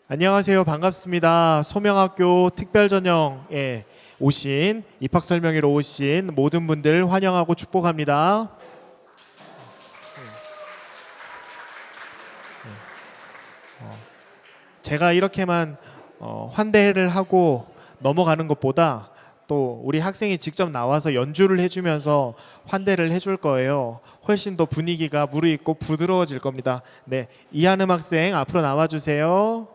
안녕하세요. 반갑습니다. 소명학교 특별전형에 오신 입학 설명회로 오신 모든 분들 환영하고 축복합니다. 제가 이렇게만 환대를 하고 넘어가는 것보다 또 우리 학생이 직접 나와서 연주를 해주면서 환대를 해줄 거예요. 훨씬 더 분위기가 무르익고 부드러워질 겁니다. 네, 이한음 학생 앞으로 나와주세요.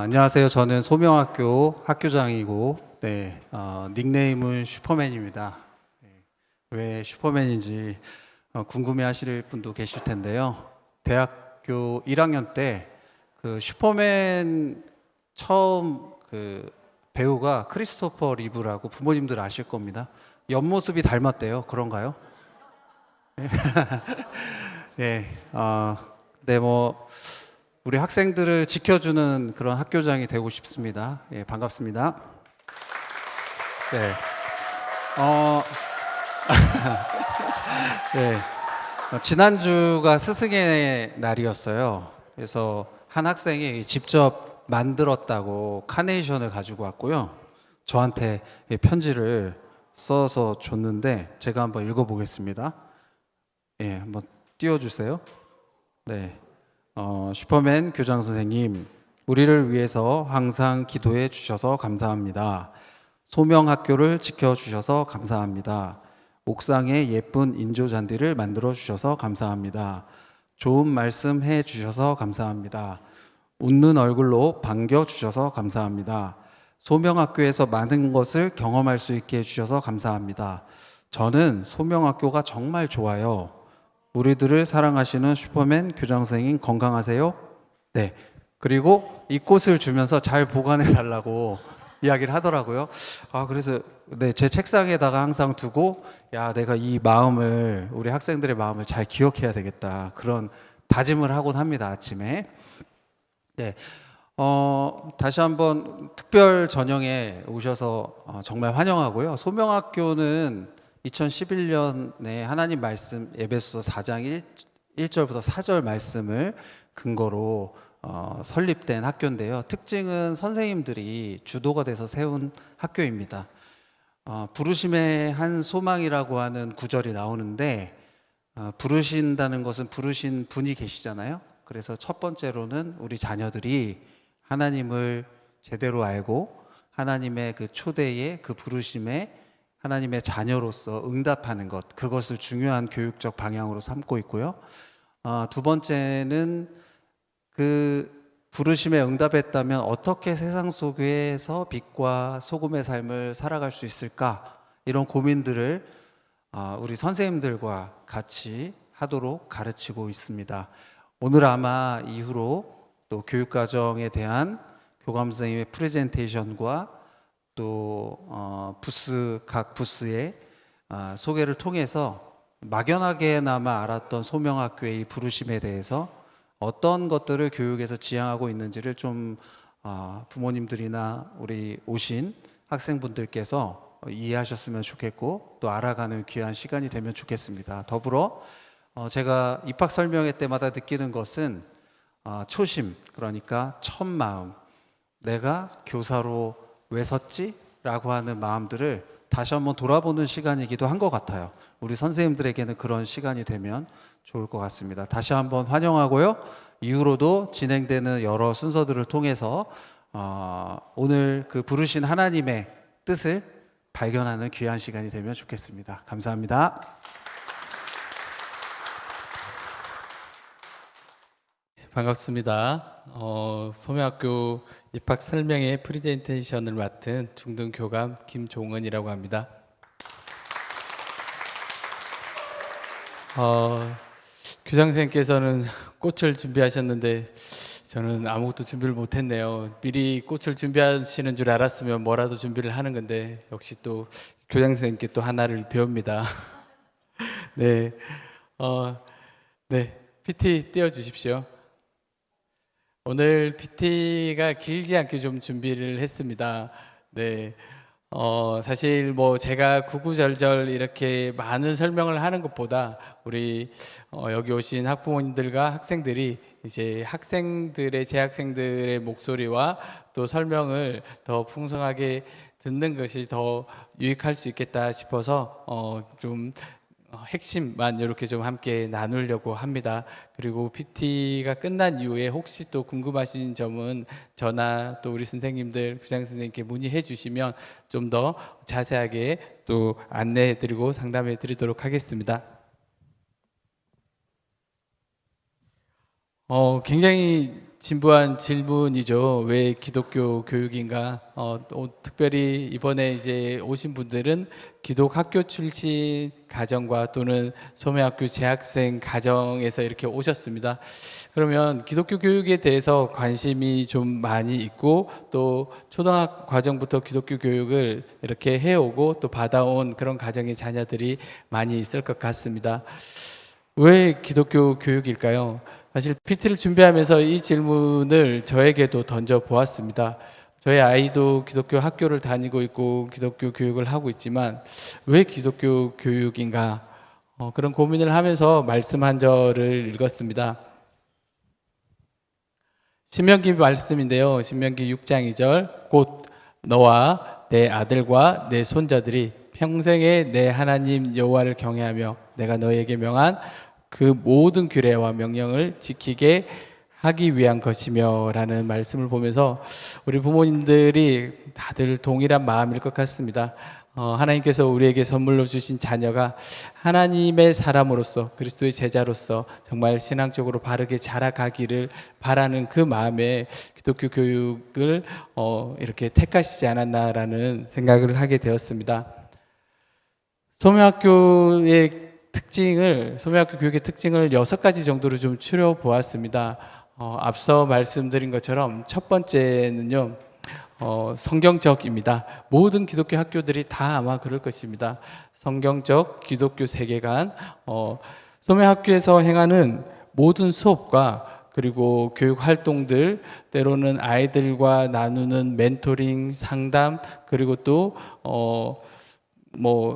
안녕하세요. 저는 소명학교 학교장이고, 닉네임은 슈퍼맨입니다. 왜 슈퍼맨인지 궁금해하실 분도 계실 텐데요. 대학교 1학년 때 그 슈퍼맨 처음 그 배우가 크리스토퍼 리브라고 부모님들 아실 겁니다. 옆모습이 닮았대요. 그런가요? 네, 네, 뭐 우리 학생들을 지켜주는 그런 학교장이 되고 싶습니다. 예, 반갑습니다. 네. 네. 지난주가 스승의 날이었어요. 그래서 한 학생이 직접 만들었다고 카네이션을 가지고 왔고요. 저한테 편지를 써서 줬는데 제가 한번 읽어보겠습니다. 예, 한번 띄워주세요. 네. 슈퍼맨 교장 선생님, 우리를 위해서 항상 기도해 주셔서 감사합니다. 소명학교를 지켜주셔서 감사합니다. 옥상에 예쁜 인조 잔디를 만들어 주셔서 감사합니다. 좋은 말씀 해 주셔서 감사합니다. 웃는 얼굴로 반겨 주셔서 감사합니다. 소명학교에서 많은 것을 경험할 수 있게 해 주셔서 감사합니다. 저는 소명학교가 정말 좋아요. 우리들을 사랑하시는 슈퍼맨 교장 선생님 건강하세요? 네. 그리고 이 꽃을 주면서 잘 보관해 달라고 이야기를 하더라고요. 그래서 네, 제 책상에다가 항상 두고 내가 이 마음을 우리 학생들의 마음을 잘 기억해야 되겠다. 그런 다짐을 하곤 합니다. 아침에. 네. 다시 한번 특별 전형에 오셔서 정말 환영하고요. 소명학교는 2011년에 하나님 말씀 에베소서 4장 1절부터 4절 말씀을 근거로 설립된 학교인데요. 특징은 선생님들이 주도가 돼서 세운 학교입니다. 부르심의 한 소망이라고 하는 구절이 나오는데 부르신다는 것은 부르신 분이 계시잖아요. 그래서 첫 번째로는 우리 자녀들이 하나님을 제대로 알고 하나님의 그 초대에 그 부르심에 하나님의 자녀로서 응답하는 것, 그것을 중요한 교육적 방향으로 삼고 있고요. 두 번째는 그 부르심에 응답했다면 어떻게 세상 속에서 빛과 소금의 삶을 살아갈 수 있을까? 이런 고민들을 우리 선생님들과 같이 하도록 가르치고 있습니다. 오늘 아마 이후로 또 교육과정에 대한 교감 선생님의 프레젠테이션과 또 각 부스의 소개를 통해서 막연하게나마 알았던 소명학교의 이 부르심에 대해서 어떤 것들을 교육에서 지향하고 있는지를 좀 부모님들이나 우리 오신 학생분들께서 이해하셨으면 좋겠고 또 알아가는 귀한 시간이 되면 좋겠습니다. 더불어 제가 입학 설명회 때마다 느끼는 것은 초심, 그러니까 첫 마음, 내가 교사로 왜 섰지? 라고 하는 마음들을 다시 한번 돌아보는 시간이기도 한 것 같아요. 우리 선생님들에게는 그런 시간이 되면 좋을 것 같습니다. 다시 한번 환영하고요. 이후로도 진행되는 여러 순서들을 통해서 오늘 그 부르신 하나님의 뜻을 발견하는 귀한 시간이 되면 좋겠습니다. 감사합니다. 반갑습니다. 소명학교 입학 설명회 프레젠테이션을 맡은 중등교감 김종은이라고 합니다. 교장선생님께서는 꽃을 준비하셨는데 저는 아무것도 준비를 못했네요. 미리 꽃을 준비하시는 줄 알았으면 뭐라도 준비를 하는 건데 역시 또 교장선생님께 또 하나를 배웁니다. 네, 네, PT 띄워주십시오. 오늘 PT가 길지 않게 좀 준비를 했습니다. 네, 사실 뭐 제가 구구절절 이렇게 많은 설명을 하는 것보다 우리 여기 오신 학부모님들과 학생들이 이제 제 학생들의 목소리와 또 설명을 더 풍성하게 듣는 것이 더 유익할 수 있겠다 싶어서 좀 핵심만 이렇게 좀 함께 나누려고 합니다. 그리고 PT가 끝난 이후에 혹시 또 궁금하신 점은 저나 또 우리 선생님들, 부장 선생님께 문의해 주시면 좀 더 자세하게 또 안내해 드리고 상담해 드리도록 하겠습니다. 굉장히 진부한 질문이죠. 왜 기독교 교육인가? 특별히 이번에 이제 오신 분들은 기독학교 출신 가정과 또는 소명학교 재학생 가정에서 이렇게 오셨습니다. 그러면 기독교 교육에 대해서 관심이 좀 많이 있고 또 초등학 과정부터 기독교 교육을 이렇게 해오고 또 받아온 그런 가정의 자녀들이 많이 있을 것 같습니다. 왜 기독교 교육일까요? 사실 PT를 준비하면서 이 질문을 저에게도 던져 보았습니다. 저희 아이도 기독교 학교를 다니고 있고 기독교 교육을 하고 있지만 왜 기독교 교육인가? 그런 고민을 하면서 말씀 한 절을 읽었습니다. 신명기 말씀인데요. 신명기 6장 2절 곧 너와 내 아들과 내 손자들이 평생에 내 하나님 여호와를 경외하며 내가 너에게 명한 그 모든 규례와 명령을 지키게 하기 위한 것이며 라는 말씀을 보면서 우리 부모님들이 다들 동일한 마음일 것 같습니다. 하나님께서 우리에게 선물로 주신 자녀가 하나님의 사람으로서 그리스도의 제자로서 정말 신앙적으로 바르게 자라가기를 바라는 그 마음에 기독교 교육을 이렇게 택하시지 않았나라는 생각을 하게 되었습니다. 소명학교 교육의 특징을 6가지 정도로 좀 추려 보았습니다. 앞서 말씀드린 것처럼 첫 번째는요, 성경적입니다. 모든 기독교 학교들이 다 아마 그럴 것입니다. 성경적 기독교 세계관, 소명학교에서 행하는 모든 수업과 그리고 교육 활동들, 때로는 아이들과 나누는 멘토링, 상담, 그리고 또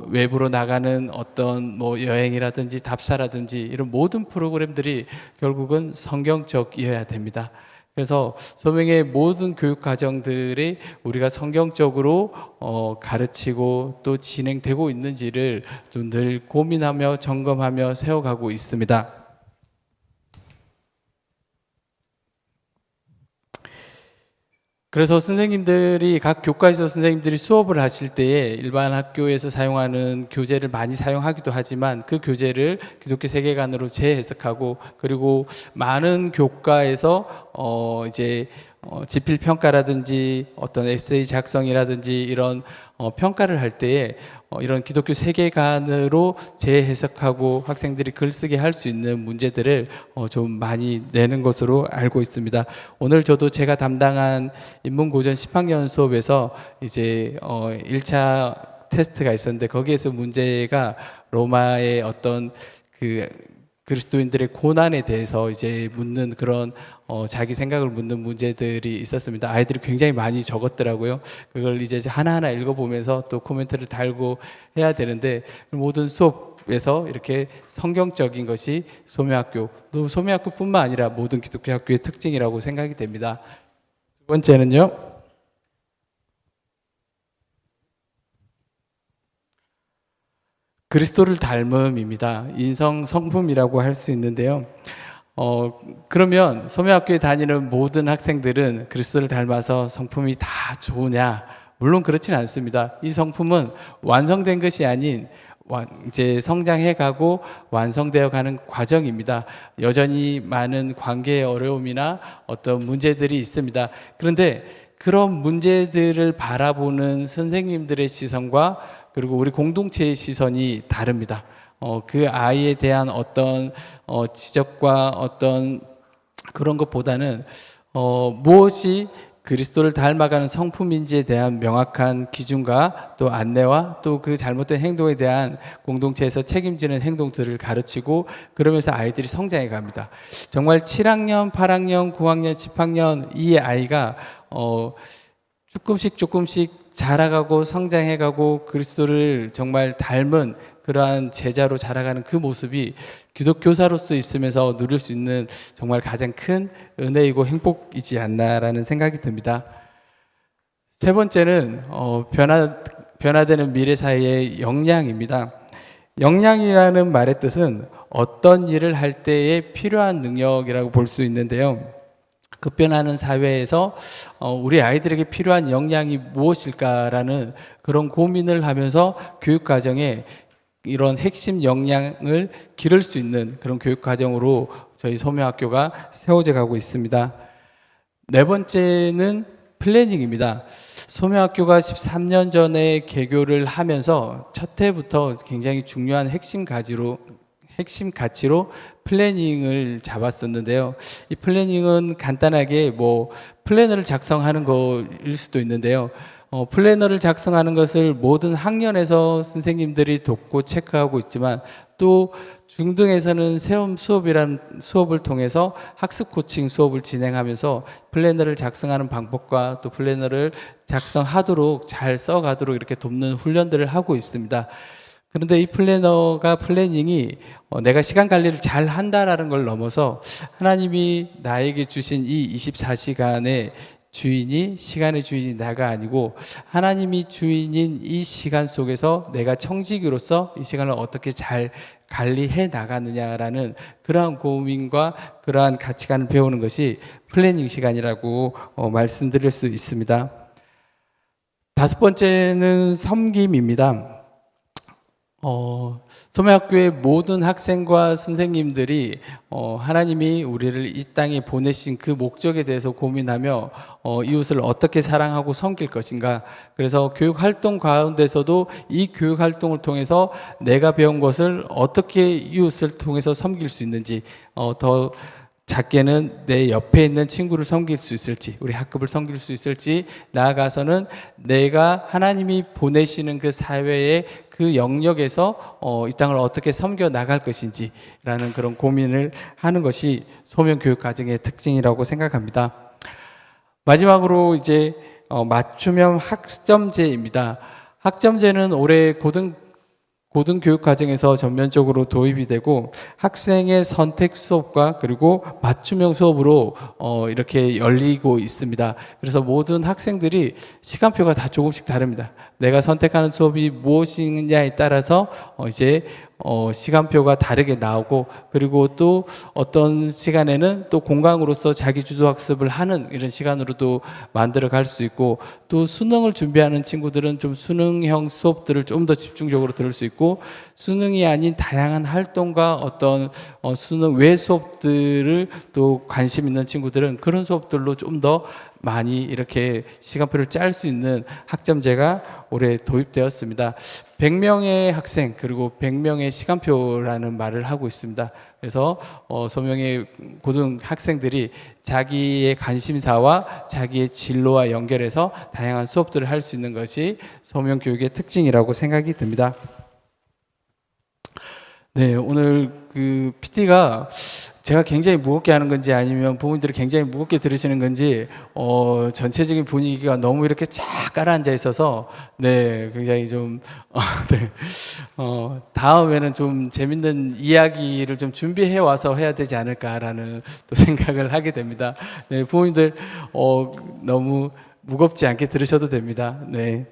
외부로 나가는 어떤 여행이라든지 답사라든지 이런 모든 프로그램들이 결국은 성경적이어야 됩니다. 그래서 소명의 모든 교육 과정들이 우리가 성경적으로 가르치고 또 진행되고 있는지를 좀 늘 고민하며 점검하며 세워가고 있습니다. 그래서 각 교과에서 선생님들이 수업을 하실 때에 일반 학교에서 사용하는 교재를 많이 사용하기도 하지만 그 교재를 기독교 세계관으로 재해석하고 그리고 많은 교과에서 지필 평가라든지 어떤 에세이 작성이라든지 이런 평가를 할 때에 이런 기독교 세계관으로 재해석하고 학생들이 글쓰기 할 수 있는 문제들을 좀 많이 내는 것으로 알고 있습니다. 오늘 저도 제가 담당한 인문고전 10학년 수업에서 이제 1차 테스트가 있었는데 거기에서 문제가 로마의 어떤 그리스도인들의 고난에 대해서 이제 묻는 그런 자기 생각을 묻는 문제들이 있었습니다. 아이들이 굉장히 많이 적었더라고요. 그걸 이제 하나하나 읽어보면서 또 코멘트를 달고 해야 되는데 모든 수업에서 이렇게 성경적인 것이 소명학교, 또 소명학교뿐만 아니라 모든 기독교 학교의 특징이라고 생각이 됩니다. 두 번째는요. 그리스도를 닮음입니다. 인성 성품이라고 할 수 있는데요. 그러면 소명학교에 다니는 모든 학생들은 그리스도를 닮아서 성품이 다 좋으냐? 물론 그렇지는 않습니다. 이 성품은 완성된 것이 아닌 이제 성장해 가고 완성되어 가는 과정입니다. 여전히 많은 관계의 어려움이나 어떤 문제들이 있습니다. 그런데 그런 문제들을 바라보는 선생님들의 시선과 그리고 우리 공동체의 시선이 다릅니다. 그 아이에 대한 어떤 지적과 어떤 그런 것보다는 무엇이 그리스도를 닮아가는 성품인지에 대한 명확한 기준과 또 안내와 또 그 잘못된 행동에 대한 공동체에서 책임지는 행동들을 가르치고 그러면서 아이들이 성장해 갑니다. 정말 7학년, 8학년, 9학년, 10학년 이 아이가 조금씩 자라가고 성장해가고 그리스도를 정말 닮은 그러한 제자로 자라가는 그 모습이 기독교사로서 있으면서 누릴 수 있는 정말 가장 큰 은혜이고 행복이지 않나라는 생각이 듭니다. 세 번째는 변화되는 미래 사회의 역량입니다. 역량이라는 말의 뜻은 어떤 일을 할 때에 필요한 능력이라고 볼 수 있는데요. 급변하는 사회에서 우리 아이들에게 필요한 역량이 무엇일까라는 그런 고민을 하면서 교육 과정에 이런 핵심 역량을 기를 수 있는 그런 교육 과정으로 저희 소명학교가 세워져 가고 있습니다. 네 번째는 플래닝입니다. 소명학교가 13년 전에 개교를 하면서 첫 해부터 굉장히 중요한 핵심 가치로 플래닝을 잡았었는데요. 이 플래닝은 간단하게 플래너를 작성하는 거일 수도 있는데요. 플래너를 작성하는 것을 모든 학년에서 선생님들이 돕고 체크하고 있지만 또 중등에서는 체험 수업이라는 수업을 통해서 학습 코칭 수업을 진행하면서 플래너를 작성하는 방법과 또 플래너를 작성하도록 잘 써가도록 이렇게 돕는 훈련들을 하고 있습니다. 그런데 이 플래닝이 내가 시간 관리를 잘 한다라는 걸 넘어서 하나님이 나에게 주신 이 24시간의 주인이, 시간의 주인이 나가 아니고 하나님이 주인인 이 시간 속에서 내가 청지기로서 이 시간을 어떻게 잘 관리해 나가느냐라는 그러한 고민과 그러한 가치관을 배우는 것이 플래닝 시간이라고 말씀드릴 수 있습니다. 다섯 번째는 섬김입니다. 소매학교의 모든 학생과 선생님들이 하나님이 우리를 이 땅에 보내신 그 목적에 대해서 고민하며 이웃을 어떻게 사랑하고 섬길 것인가. 그래서 교육 활동 가운데서도 이 교육 활동을 통해서 내가 배운 것을 어떻게 이웃을 통해서 섬길 수 있는지, 더 작게는 내 옆에 있는 친구를 섬길 수 있을지, 우리 학급을 섬길 수 있을지, 나아가서는 내가 하나님이 보내시는 그 사회의 그 영역에서 이 땅을 어떻게 섬겨 나갈 것인지라는 그런 고민을 하는 것이 소명교육과정의 특징이라고 생각합니다. 마지막으로 이제 맞춤형 학점제입니다. 학점제는 올해 고등교육 과정에서 전면적으로 도입이 되고 학생의 선택 수업과 그리고 맞춤형 수업으로 이렇게 열리고 있습니다. 그래서 모든 학생들이 시간표가 다 조금씩 다릅니다. 내가 선택하는 수업이 무엇이냐에 따라서 이제 시간표가 다르게 나오고, 그리고 또 어떤 시간에는 또 공강으로서 자기 주도 학습을 하는 이런 시간으로도 만들어 갈 수 있고, 또 수능을 준비하는 친구들은 좀 수능형 수업들을 좀 더 집중적으로 들을 수 있고, 수능이 아닌 다양한 활동과 어떤 수능 외 수업들을 또 관심 있는 친구들은 그런 수업들로 좀 더 많이 이렇게 시간표를 짤 수 있는 학점제가 올해 도입되었습니다. 100명의 학생 그리고 100명의 시간표라는 말을 하고 있습니다. 그래서 소명의 고등 학생들이 자기의 관심사와 자기의 진로와 연결해서 다양한 수업들을 할 수 있는 것이 소명 교육의 특징이라고 생각이 듭니다. 네, 오늘 그 PT가 제가 굉장히 무겁게 하는 건지 아니면 부모님들이 굉장히 무겁게 들으시는 건지 전체적인 분위기가 너무 이렇게 쫙 깔아앉아 있어서 네, 굉장히 좀 네, 다음에는 좀 재밌는 이야기를 좀 준비해 와서 해야 되지 않을까라는 또 생각을 하게 됩니다. 네, 부모님들 너무 무겁지 않게 들으셔도 됩니다. 네.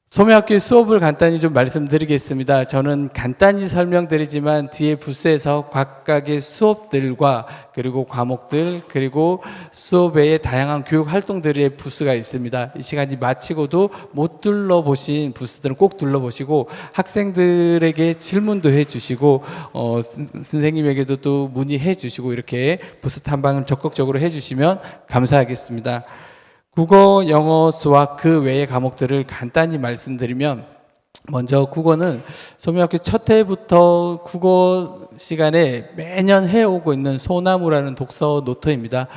소매학교의 수업을 간단히 좀 말씀드리겠습니다. 저는 간단히 설명드리지만 뒤에 부스에서 각각의 수업들과 그리고 과목들 그리고 수업 외에 다양한 교육 활동들의 부스가 있습니다. 이 시간이 마치고도 못 둘러보신 부스들은 꼭 둘러보시고 학생들에게 질문도 해주시고 선생님에게도 또 문의해 주시고 이렇게 부스 탐방을 적극적으로 해주시면 감사하겠습니다. 국어, 영어, 수학 그 외의 과목들을 간단히 말씀드리면, 먼저 국어는 소명학교 첫 해부터 국어 시간에 매년 해오고 있는 소나무라는 독서 노트입니다.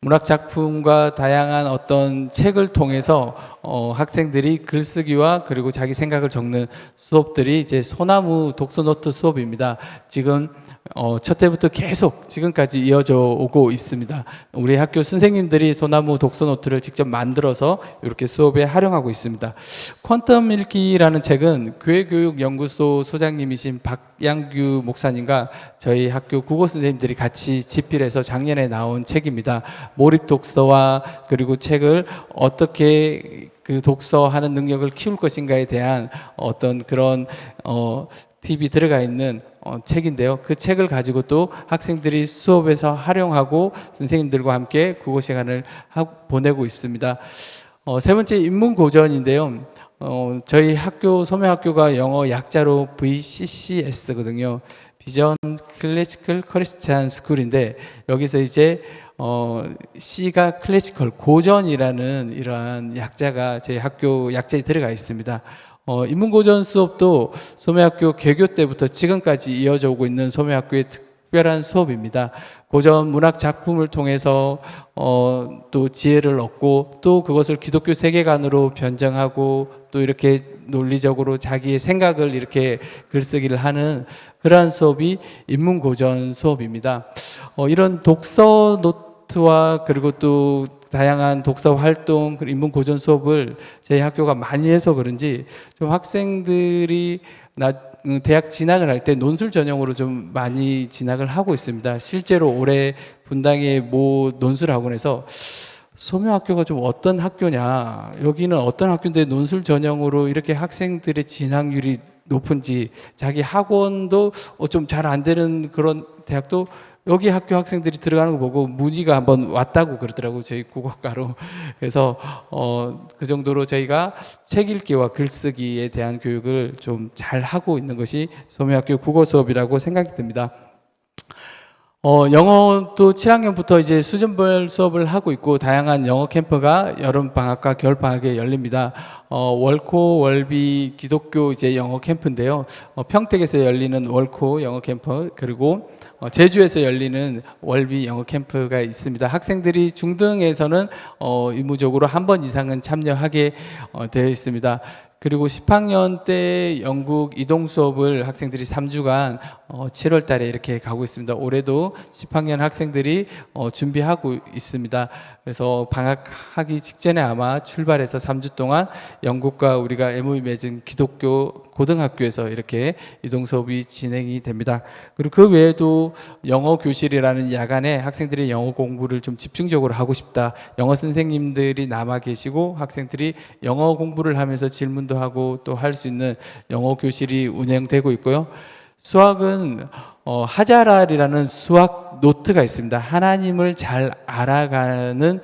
문학 작품과 다양한 어떤 책을 통해서 학생들이 글쓰기와 그리고 자기 생각을 적는 수업들이 이제 소나무 독서 노트 수업입니다. 지금 첫 해부터 계속 지금까지 이어져 오고 있습니다. 우리 학교 선생님들이 소나무 독서노트를 직접 만들어서 이렇게 수업에 활용하고 있습니다. 퀀텀 읽기라는 책은 교회교육연구소 소장님이신 박양규 목사님과 저희 학교 국어 선생님들이 같이 집필해서 작년에 나온 책입니다. 몰입 독서와 그리고 책을 어떻게 그 독서하는 능력을 키울 것인가에 대한 어떤 그런 팁이 들어가 있는 책인데요. 그 책을 가지고 또 학생들이 수업에서 활용하고 선생님들과 함께 국어 시간을 보내고 있습니다. 세 번째 인문고전인데요. 저희 학교 소매학교가 영어 약자로 VCCS거든요. 비전 클래시컬 크리스찬 스쿨인데 여기서 이제 C가 클래시컬 고전이라는 이러한 약자가 저희 학교 약자에 들어가 있습니다. 인문고전 수업도 소매학교 개교 때부터 지금까지 이어져 오고 있는 소매학교의 특별한 수업입니다. 고전 문학 작품을 통해서 또 지혜를 얻고 또 그것을 기독교 세계관으로 변정하고 또 이렇게 논리적으로 자기의 생각을 이렇게 글쓰기를 하는 그러한 수업이 인문고전 수업입니다. 이런 독서 노트와 그리고 또 다양한 독서 활동, 인문 고전 수업을 저희 학교가 많이 해서 그런지 좀 학생들이 대학 진학을 할 때 논술 전형으로 좀 많이 진학을 하고 있습니다. 실제로 올해 분당의 모 논술학원에서 소명학교가 좀 어떤 학교냐, 여기는 어떤 학교인데 논술 전형으로 이렇게 학생들의 진학률이 높은지, 자기 학원도 좀 잘 안 되는 그런 대학도 여기 학교 학생들이 들어가는 거 보고 문의가 한번 왔다고 그러더라고요. 저희 국어과로. 그래서 그 정도로 저희가 책 읽기와 글쓰기에 대한 교육을 좀 잘 하고 있는 것이 소명학교 국어 수업이라고 생각이 듭니다. 영어도 7학년부터 이제 수준별 수업을 하고 있고 다양한 영어 캠프가 여름 방학과 겨울 방학에 열립니다. 월코 월비 기독교 이제 영어 캠프인데요. 평택에서 열리는 월코 영어 캠프 그리고 제주에서 열리는 월비 영어 캠프가 있습니다. 학생들이 중등에서는 의무적으로 한 번 이상은 참여하게 되어 있습니다. 그리고 10학년 때 영국 이동 수업을 학생들이 3주간 7월 달에 이렇게 가고 있습니다. 올해도 10학년 학생들이 준비하고 있습니다. 그래서 방학하기 직전에 아마 출발해서 3주 동안 영국과 우리가 MOU 맺은 기독교 고등학교에서 이렇게 이동 수업이 진행이 됩니다. 그리고 그 외에도 영어 교실이라는 야간에 학생들이 영어 공부를 좀 집중적으로 하고 싶다. 영어 선생님들이 남아 계시고 학생들이 영어 공부를 하면서 질문도 하고 또 할 수 있는 영어 교실이 운영되고 있고요. 수학은 하자랄이라는 수학 노트가 있습니다. 하나님을 잘 알아가는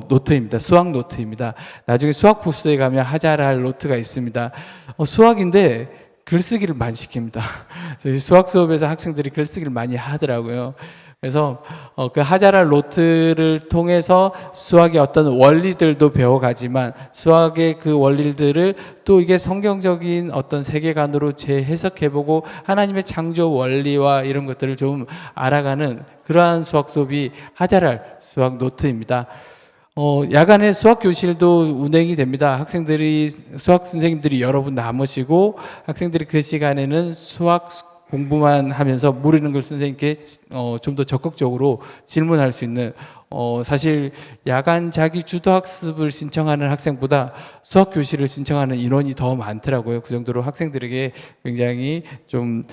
노트입니다. 수학 노트입니다. 나중에 수학 부스에 가면 하자랄 노트가 있습니다. 수학인데 글쓰기를 많이 시킵니다. 저희 수학 수업에서 학생들이 글쓰기를 많이 하더라고요. 그래서 그 하자랄 노트를 통해서 수학의 어떤 원리들도 배워가지만 수학의 그 원리들을 또 이게 성경적인 어떤 세계관으로 재해석해보고 하나님의 창조 원리와 이런 것들을 좀 알아가는 그러한 수학 수업이 하자랄 수학 노트입니다. 야간에 수학 교실도 운행이 됩니다. 학생들이 수학 선생님들이 여러 분 남으시고 학생들이 그 시간에는 수학 공부만 하면서 모르는 걸 선생님께 좀 더 적극적으로 질문할 수 있는 사실 야간 자기 주도 학습을 신청하는 학생보다 수학 교실을 신청하는 인원이 더 많더라고요. 그 정도로 학생들에게 굉장히 좀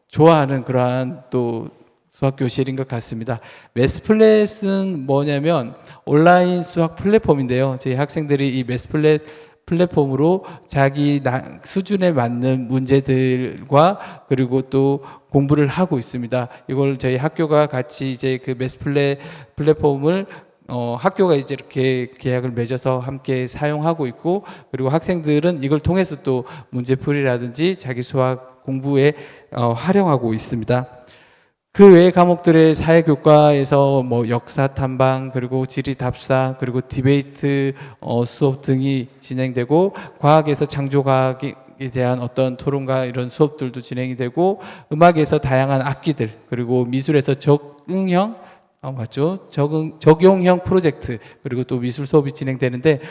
좋아하는 그러한 또 수학 교실인 것 같습니다. 매스플랫은 뭐냐면 온라인 수학 플랫폼인데요. 저희 학생들이 이 매스플랫 플랫폼으로 자기 수준에 맞는 문제들과 그리고 또 공부를 하고 있습니다. 이걸 저희 학교가 같이 이제 그 매스플랫 플랫폼을 학교가 이제 이렇게 계약을 맺어서 함께 사용하고 있고 그리고 학생들은 이걸 통해서 또 문제풀이라든지 자기 수학 공부에 활용하고 있습니다. 그 외의 과목들의 사회교과에서 뭐 역사 탐방 그리고 지리 답사 그리고 디베이트 수업 등이 진행되고 과학에서 창조과학에 대한 어떤 토론과 이런 수업들도 진행이 되고 음악에서 다양한 악기들 그리고 미술에서 적응형 맞죠? 적용형 프로젝트 그리고 또 미술 수업이 진행되는데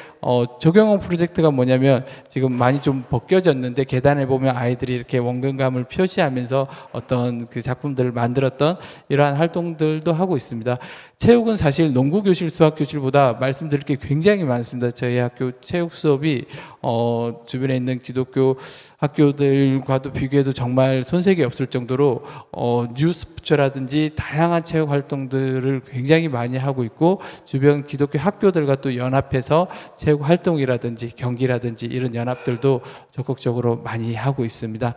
적용형 프로젝트가 뭐냐면 지금 많이 좀 벗겨졌는데 계단에 보면 아이들이 이렇게 원근감을 표시하면서 어떤 그 작품들을 만들었던 이러한 활동들도 하고 있습니다. 체육은 사실 농구 교실, 수학 교실보다 말씀드릴 게 굉장히 많습니다. 저희 학교 체육 수업이 주변에 있는 기독교 학교들과도 비교해도 정말 손색이 없을 정도로 뉴스포츠라든지 다양한 체육 활동들을 굉장히 많이 하고 있고 주변 기독교 학교들과 또 연합해서 체육 활동이라든지 경기라든지 이런 연합들도 적극적으로 많이 하고 있습니다.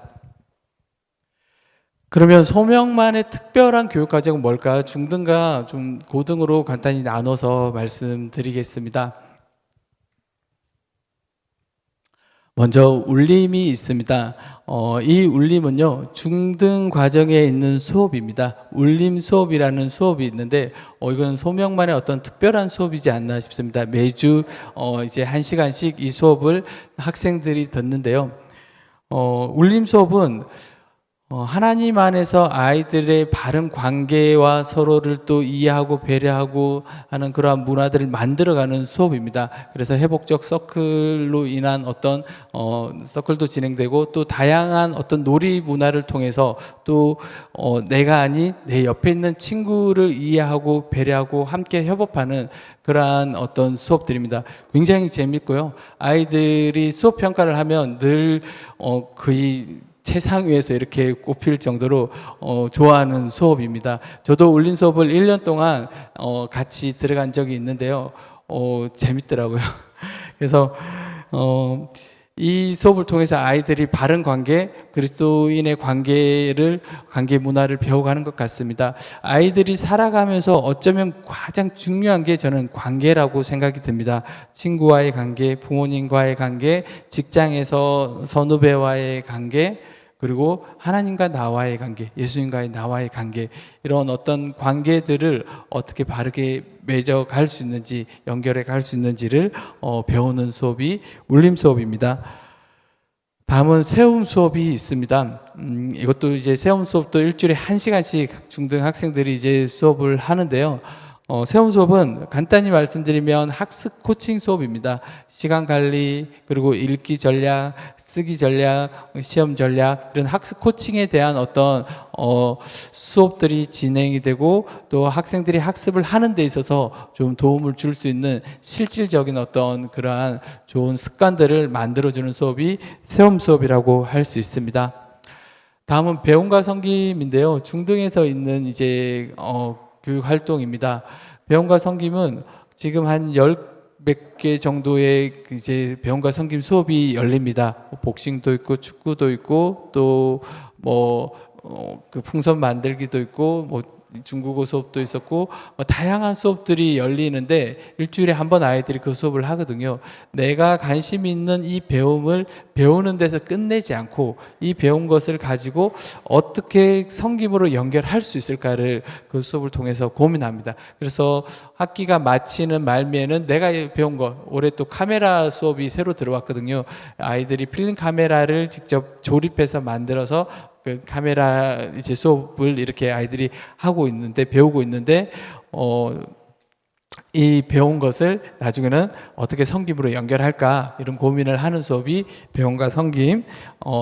그러면 소명만의 특별한 교육 과정은 뭘까? 중등과 좀 고등으로 간단히 나눠서 말씀드리겠습니다. 먼저 울림이 있습니다. 이 울림은요 중등 과정에 있는 수업입니다. 울림 수업이라는 수업이 있는데 이건 소명만의 어떤 특별한 수업이지 않나 싶습니다. 매주 이제 1시간씩 이 수업을 학생들이 듣는데요. 울림 수업은 하나님 안에서 아이들의 바른 관계와 서로를 또 이해하고 배려하고 하는 그러한 문화들을 만들어가는 수업입니다. 그래서 회복적 서클로 인한 어떤 서클도 진행되고 또 다양한 어떤 놀이 문화를 통해서 또 내가 아닌 내 옆에 있는 친구를 이해하고 배려하고 함께 협업하는 그러한 어떤 수업들입니다. 굉장히 재밌고요. 아이들이 수업 평가를 하면 늘 거의 최상위에서 이렇게 꼽힐 정도로 좋아하는 수업입니다. 저도 울림 수업을 1년 동안 같이 들어간 적이 있는데요. 재밌더라고요. 그래서 이 수업을 통해서 아이들이 바른 관계, 그리스도인의 관계 문화를 배워가는 것 같습니다. 아이들이 살아가면서 어쩌면 가장 중요한 게 저는 관계라고 생각이 듭니다. 친구와의 관계, 부모님과의 관계, 직장에서 선후배와의 관계, 그리고 하나님과 나와의 관계, 예수님과의 나와의 관계, 이런 어떤 관계들을 어떻게 바르게 맺어 갈 수 있는지, 연결해 갈 수 있는지를 배우는 수업이 울림 수업입니다. 다음은 세움 수업이 있습니다. 이것도 이제 세움 수업도 일주일에 1시간씩 중등 학생들이 이제 수업을 하는데요. 세움 수업은 간단히 말씀드리면 학습 코칭 수업입니다. 시간 관리, 그리고 읽기 전략, 쓰기 전략, 시험 전략, 이런 학습 코칭에 대한 어떤 수업들이 진행이 되고 또 학생들이 학습을 하는 데 있어서 좀 도움을 줄 수 있는 실질적인 어떤 그러한 좋은 습관들을 만들어주는 수업이 세움 수업이라고 할 수 있습니다. 다음은 배움과 섬김인데요. 중등에서 있는 이제 교육 활동입니다. 배움과 섬김은 지금 한 몇 개 정도의 이제 배움과 섬김 수업이 열립니다. 복싱도 있고 축구도 있고 또 그 풍선 만들기도 있고 중국어 수업도 있었고 다양한 수업들이 열리는데 일주일에 한 번 아이들이 그 수업을 하거든요. 내가 관심 있는 이 배움을 배우는 데서 끝내지 않고 이 배운 것을 가지고 어떻게 섬김으로 연결할 수 있을까를 그 수업을 통해서 고민합니다. 그래서 학기가 마치는 말미에는 내가 배운 거, 올해 또 카메라 수업이 새로 들어왔거든요. 아이들이 필름 카메라를 직접 조립해서 만들어서 그 카메라 이제 수업을 이렇게 아이들이 하고 있는데, 배우고 있는데 이 배운 것을 나중에는 어떻게 섬김으로 연결할까, 이런 고민을 하는 수업이 배움과 섬김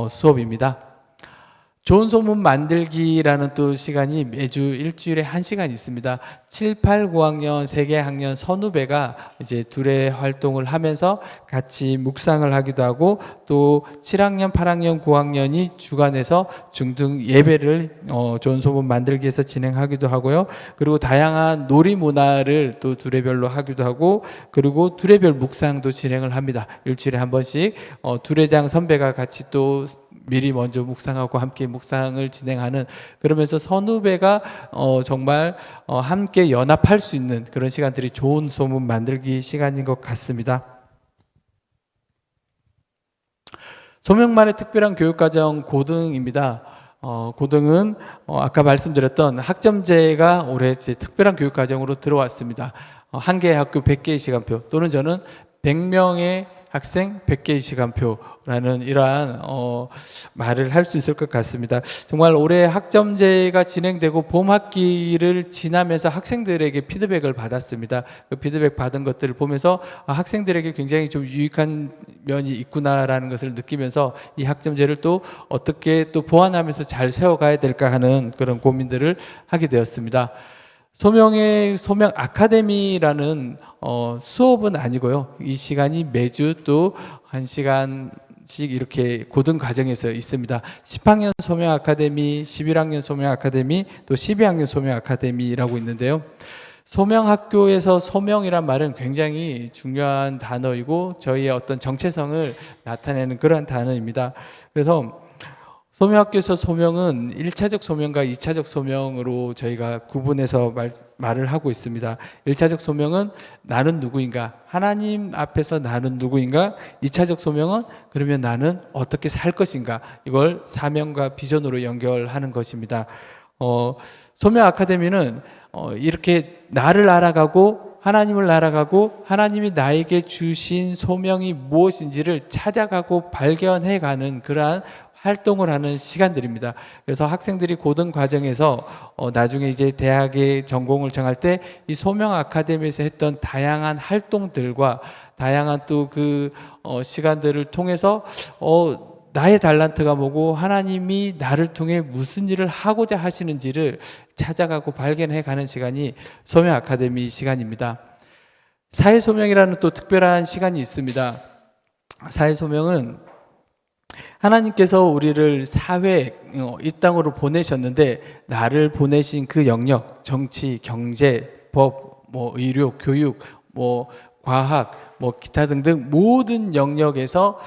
수업입니다. 좋은 소문 만들기라는 또 시간이 매주 일주일에 1시간 있습니다. 7, 8, 9학년 3개 학년 선후배가 이제 둘의 활동을 하면서 같이 묵상을 하기도 하고 또 7학년, 8학년, 9학년이 주관해서 중등 예배를 좋은 소문 만들기에서 진행하기도 하고요. 그리고 다양한 놀이 문화를 또 두레별로 하기도 하고 그리고 두레별 묵상도 진행을 합니다. 일주일에 한 번씩 두레장 선배가 같이 또 미리 먼저 묵상하고 함께 묵상을 진행하는, 그러면서 선후배가 정말 함께 연합할 수 있는 그런 시간들이 좋은 소문 만들기 시간인 것 같습니다. 소명만의 특별한 교육과정 고등입니다. 고등은 아까 말씀드렸던 학점제가 올해 특별한 교육과정으로 들어왔습니다. 한 개의 학교 100개의 시간표, 또는 저는 100명의 학생 100개의 시간표라는 이러한 말을 할 수 있을 것 같습니다. 정말 올해 학점제가 진행되고 봄 학기를 지나면서 학생들에게 피드백을 받았습니다. 그 피드백 받은 것들을 보면서 학생들에게 굉장히 좀 유익한 면이 있구나라는 것을 느끼면서 이 학점제를 또 어떻게 또 보완하면서 잘 세워가야 될까 하는 그런 고민들을 하게 되었습니다. 소명의 소명 아카데미라는 수업은 아니고요. 이 시간이 매주 또 1시간씩 이렇게 고등 과정에서 있습니다. 10학년 소명 아카데미, 11학년 소명 아카데미, 또 12학년 소명 아카데미라고 있는데요. 소명학교에서 소명이란 말은 굉장히 중요한 단어이고 저희의 어떤 정체성을 나타내는 그러한 단어입니다. 그래서 소명학교에서 소명은 1차적 소명과 2차적 소명으로 저희가 구분해서 말을 하고 있습니다. 1차적 소명은 나는 누구인가, 하나님 앞에서 나는 누구인가. 2차적 소명은 그러면 나는 어떻게 살 것인가, 이걸 사명과 비전으로 연결하는 것입니다. 소명 아카데미는 이렇게 나를 알아가고 하나님을 알아가고 하나님이 나에게 주신 소명이 무엇인지를 찾아가고 발견해가는 그러한 활동을 하는 시간들입니다. 그래서 학생들이 고등 과정에서 나중에 이제 대학의 전공을 정할 때 이 소명 아카데미에서 했던 다양한 활동들과 다양한 또 그 시간들을 통해서 나의 달란트가 뭐고 하나님이 나를 통해 무슨 일을 하고자 하시는지를 찾아가고 발견해 가는 시간이 소명 아카데미 시간입니다. 사회 소명이라는 또 특별한 시간이 있습니다. 사회 소명은 하나님께서 우리를 사회 이 땅으로 보내셨는데 나를 보내신 그 영역, 정치, 경제, 법, 뭐 의료, 교육, 뭐 과학, 뭐 기타 등등 모든 영역에서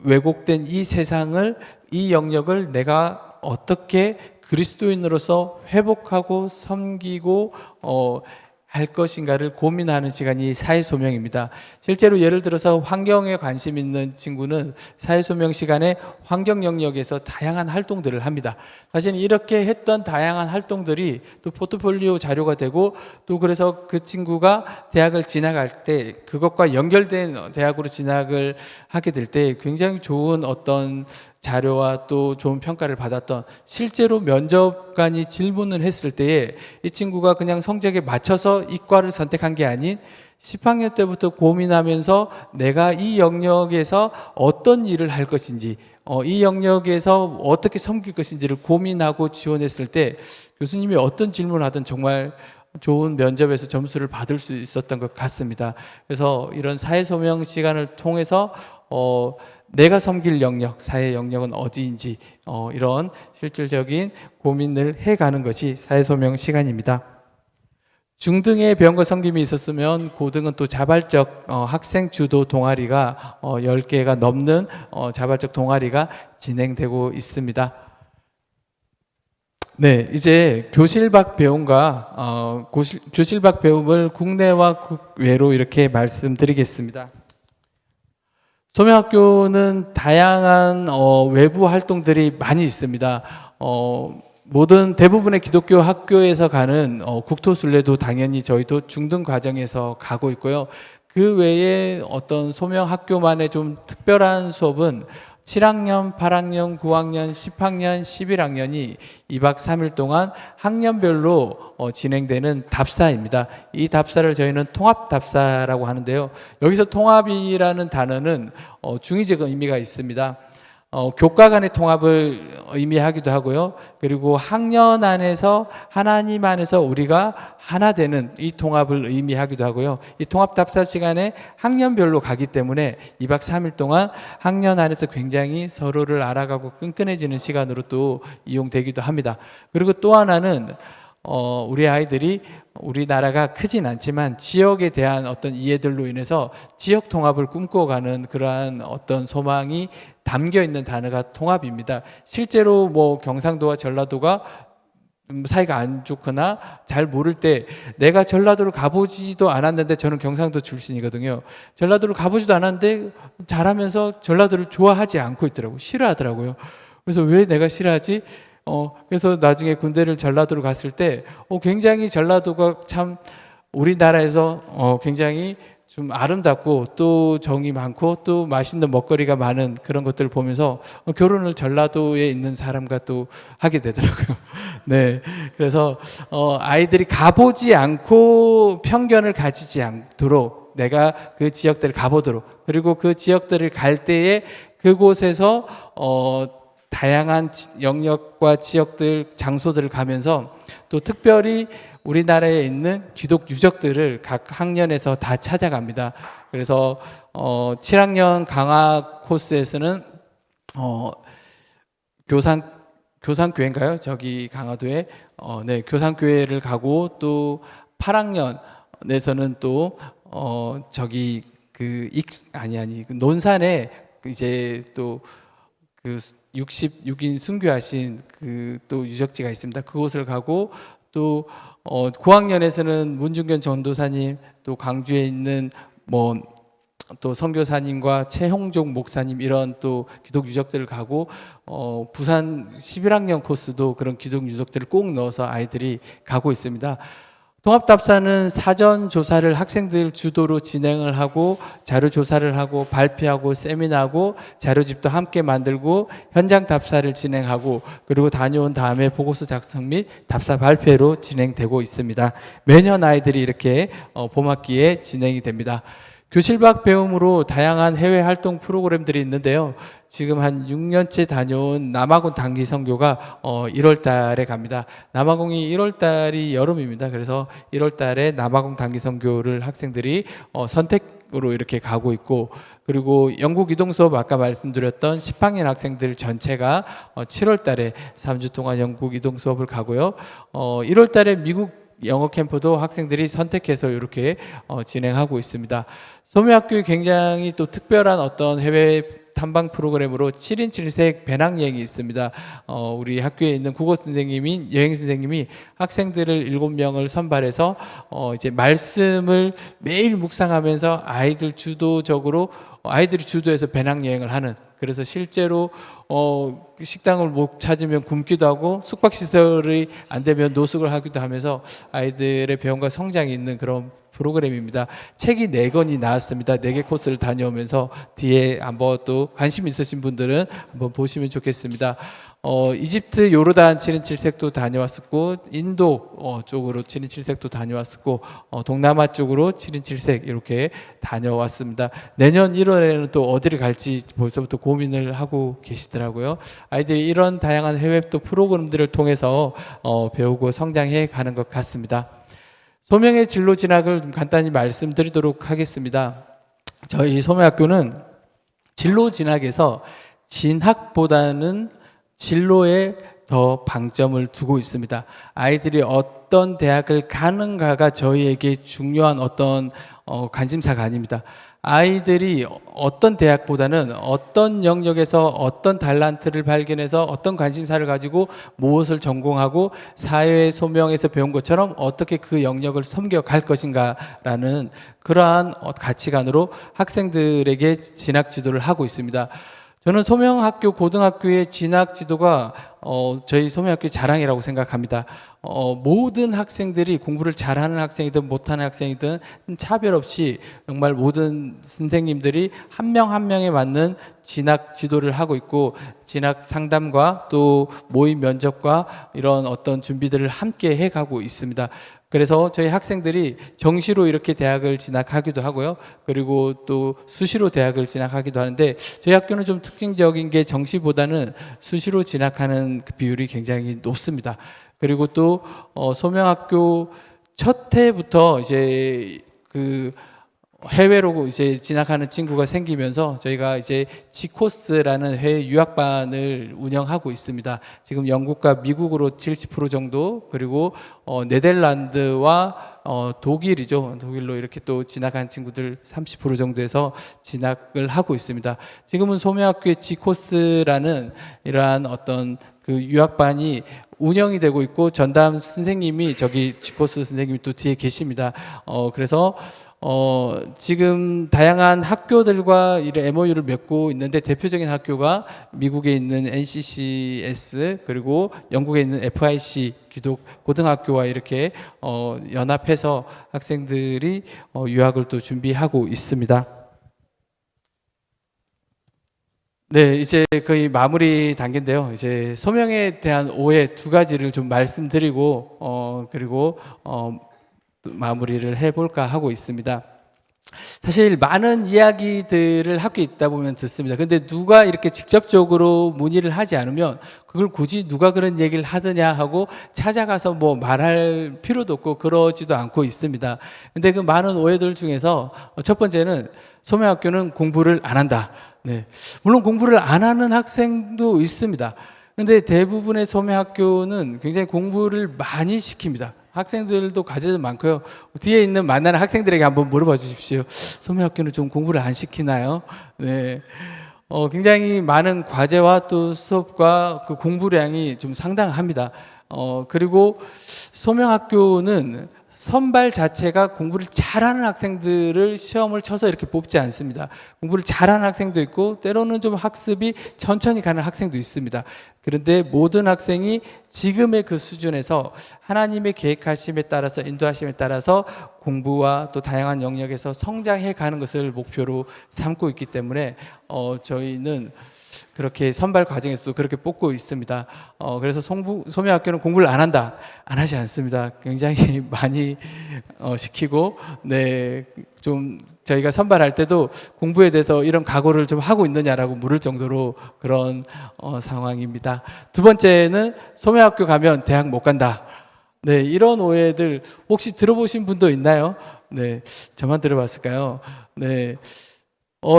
왜곡된 이 세상을, 이 영역을 내가 어떻게 그리스도인으로서 회복하고 섬기고 할 것인가를 고민하는 시간이 사회소명입니다. 실제로 예를 들어서 환경에 관심 있는 친구는 사회소명 시간에 환경 영역에서 다양한 활동들을 합니다. 사실 이렇게 했던 다양한 활동들이 또 포트폴리오 자료가 되고 또 그래서 그 친구가 대학을 진학할 때 그것과 연결된 대학으로 진학을 하게 될 때 굉장히 좋은 어떤 자료와 또 좋은 평가를 받았던, 실제로 면접관이 질문을 했을 때에 이 친구가 그냥 성적에 맞춰서 이과를 선택한 게 아닌 10학년 때부터 고민하면서 내가 이 영역에서 어떤 일을 할 것인지, 이 영역에서 어떻게 섬길 것인지를 고민하고 지원했을 때 교수님이 어떤 질문을 하든 정말 좋은 면접에서 점수를 받을 수 있었던 것 같습니다. 그래서 이런 사회소명 시간을 통해서 내가 섬길 영역, 사회 영역은 어디인지 이런 실질적인 고민을 해가는 것이 사회소명 시간입니다. 중등의 병과 섬김이 있었으면 고등은 또 자발적 학생 주도 동아리가 10개가 넘는 자발적 동아리가 진행되고 있습니다. 네, 이제 교실 밖 배움과 교실 밖 배움을 국내와 국외로 이렇게 말씀드리겠습니다. 소명학교는 다양한 외부 활동들이 많이 있습니다. 모든 대부분의 기독교 학교에서 가는 국토순례도 당연히 저희도 중등 과정에서 가고 있고요. 그 외에 어떤 소명학교만의 좀 특별한 수업은 7학년, 8학년, 9학년, 10학년, 11학년이 2박 3일 동안 학년별로 진행되는 답사입니다. 이 답사를 저희는 통합답사라고 하는데요. 여기서 통합이라는 단어는 중의적 의미가 있습니다. 교과 간의 통합을 의미하기도 하고요. 그리고 학년 안에서 하나님 안에서 우리가 하나 되는 이 통합을 의미하기도 하고요. 이 통합 답사 시간에 학년별로 가기 때문에 2박 3일 동안 학년 안에서 굉장히 서로를 알아가고 끈끈해지는 시간으로 또 이용되기도 합니다. 그리고 또 하나는 우리 아이들이 우리나라가 크진 않지만 지역에 대한 어떤 이해들로 인해서 지역 통합을 꿈꿔가는 그러한 어떤 소망이 담겨 있는 단어가 통합입니다. 실제로 뭐 경상도와 전라도가 사이가 안 좋거나 잘 모를 때 내가 전라도를 가보지도 않았는데, 저는 경상도 출신이거든요. 전라도를 가보지도 않았는데 잘하면서 전라도를 좋아하지 않고 있더라고요. 싫어하더라고요. 그래서 왜 내가 싫어하지? 그래서 나중에 군대를 전라도로 갔을 때 굉장히 전라도가 참 우리나라에서 굉장히 좀 아름답고 또 정이 많고 또 맛있는 먹거리가 많은 그런 것들을 보면서 결혼을 전라도에 있는 사람과 또 하게 되더라고요. 네, 그래서 아이들이 가보지 않고 편견을 가지지 않도록 내가 그 지역들을 가보도록, 그리고 그 지역들을 갈 때에 그곳에서 다양한 영역과 지역들, 장소들을 가면서 또 특별히 우리나라에 있는 기독 유적들을 각 학년에서 다 찾아갑니다. 그래서 7학년 강화 코스에서는 교산교회인가요? 저기 강화도에 네, 교산교회를 가고, 또 8학년에서는 또 저기 그 논산에 이제 또 그 66인 순교하신 그 또 유적지가 있습니다. 그곳을 가고, 또 9학년에서는 문중견 전도사님, 또 광주에 있는 뭐 또 선교사님과 최홍종 목사님, 이런 또 기독 유적들을 가고, 부산 11학년 코스도 그런 기독 유적들을 꼭 넣어서 아이들이 가고 있습니다. 통합답사는 사전 조사를 학생들 주도로 진행을 하고 자료 조사를 하고 발표하고 세미나하고 자료집도 함께 만들고 현장 답사를 진행하고 그리고 다녀온 다음에 보고서 작성 및 답사 발표로 진행되고 있습니다. 매년 아이들이 이렇게 봄학기에 진행이 됩니다. 교실 밖 배움으로 다양한 해외 활동 프로그램들이 있는데요. 지금 한 6년째 다녀온 남아공 단기 선교가 1월 달에 갑니다. 남아공이 1월 달이 여름입니다. 그래서 1월 달에 남아공 단기 선교를 학생들이 선택으로 이렇게 가고 있고, 그리고 영국 이동 수업 아까 말씀드렸던 10학년 학생들 전체가 7월 달에 3주 동안 영국 이동 수업을 가고요. 1월 달에 미국 영어 캠프도 학생들이 선택해서 이렇게 진행하고 있습니다. 소묘학교에 굉장히 또 특별한 어떤 해외 탐방 프로그램으로 7인 7색 배낭여행이 있습니다. 우리 학교에 있는 국어 선생님인 여행 선생님이 학생들을 7명을 선발해서 이제 말씀을 매일 묵상하면서 아이들이 주도해서 배낭여행을 하는, 그래서 실제로 식당을 못 찾으면 굶기도 하고 숙박시설이 안 되면 노숙을 하기도 하면서 아이들의 배움과 성장이 있는 그런 프로그램입니다. 책이 4권이 나왔습니다. 4개 코스를 다녀오면서 뒤에 한번 또 관심 있으신 분들은 한번 보시면 좋겠습니다. 이집트 요르단 7인 7색도 다녀왔었고, 인도 쪽으로 7인 7색도 다녀왔었고, 동남아 쪽으로 7인 7색 이렇게 다녀왔습니다. 내년 1월에는 또 어디를 갈지 벌써부터 고민을 하고 계시더라고요. 아이들이 이런 다양한 해외 또 프로그램들을 통해서 배우고 성장해 가는 것 같습니다. 소명의 진로 진학을 좀 간단히 말씀드리도록 하겠습니다. 저희 소명학교는 진로 진학에서 진학보다는 진로에 더 방점을 두고 있습니다. 아이들이 어떤 대학을 가는가가 저희에게 중요한 어떤 관심사가 아닙니다. 아이들이 어떤 대학보다는 어떤 영역에서 어떤 달란트를 발견해서 어떤 관심사를 가지고 무엇을 전공하고 사회의 소명에서 배운 것처럼 어떻게 그 영역을 섬겨갈 것인가라는 그러한 가치관으로 학생들에게 진학 지도를 하고 있습니다. 저는 소명학교 고등학교의 진학 지도가 저희 소명학교의 자랑이라고 생각합니다. 모든 학생들이 공부를 잘하는 학생이든 못하는 학생이든 차별 없이 정말 모든 선생님들이 한 명 한 명에 맞는 진학 지도를 하고 있고, 진학 상담과 또 모의 면접과 이런 어떤 준비들을 함께 해가고 있습니다. 그래서 저희 학생들이 정시로 이렇게 대학을 진학하기도 하고요. 그리고 또 수시로 대학을 진학하기도 하는데, 저희 학교는 좀 특징적인 게 정시보다는 수시로 진학하는 그 비율이 굉장히 높습니다. 그리고 또 소명학교 첫 해부터 이제 그 해외로 이제 진학하는 친구가 생기면서 저희가 이제 G코스라는 해외 유학반을 운영하고 있습니다. 지금 영국과 미국으로 70% 정도, 그리고 네덜란드와 독일로 이렇게 또 진학한 친구들 30% 정도에서 진학을 하고 있습니다. 지금은 소명학교의 G코스라는 이러한 어떤 그 유학반이 운영이 되고 있고, 전담 선생님이 저기 G코스 선생님이 또 뒤에 계십니다. 그래서 지금 다양한 학교들과 이런 MOU를 맺고 있는데, 대표적인 학교가 미국에 있는 NCCS 그리고 영국에 있는 FIC 기독 고등학교와 이렇게 연합해서 학생들이 유학을 또 준비하고 있습니다. 네, 이제 거의 마무리 단계인데요. 이제 소명에 대한 오해 2가지를 좀 말씀드리고 그리고 마무리를 해볼까 하고 있습니다. 사실 많은 이야기들을 학교에 있다 보면 듣습니다. 근데 누가 이렇게 직접적으로 문의를 하지 않으면 그걸 굳이 누가 그런 얘기를 하느냐 하고 찾아가서 뭐 말할 필요도 없고 그러지도 않고 있습니다. 근데 그 많은 오해들 중에서 첫 번째는 소명학교는 공부를 안 한다. 네. 물론 공부를 안 하는 학생도 있습니다. 근데 대부분의 소명학교는 굉장히 공부를 많이 시킵니다. 학생들도 과제도 많고요. 뒤에 있는 만나는 학생들에게 한번 물어봐 주십시오. 소명학교는 좀 공부를 안 시키나요? 네. 굉장히 많은 과제와 또 수업과 그 공부량이 좀 상당합니다. 그리고 소명학교는 선발 자체가 공부를 잘하는 학생들을 시험을 쳐서 이렇게 뽑지 않습니다. 공부를 잘하는 학생도 있고 때로는 좀 학습이 천천히 가는 학생도 있습니다. 그런데 모든 학생이 지금의 그 수준에서 하나님의 계획하심에 따라서 인도하심에 따라서 공부와 또 다양한 영역에서 성장해 가는 것을 목표로 삼고 있기 때문에 저희는 그렇게 선발 과정에서도 그렇게 뽑고 있습니다. 그래서 소명학교는 공부를 안 한다, 안 하지 않습니다. 굉장히 많이 시키고, 네, 좀 저희가 선발할 때도 공부에 대해서 이런 각오를 좀 하고 있느냐라고 물을 정도로 그런 상황입니다. 두 번째는 소명학교 가면 대학 못 간다. 네, 이런 오해들 혹시 들어보신 분도 있나요? 네, 저만 들어봤을까요? 네.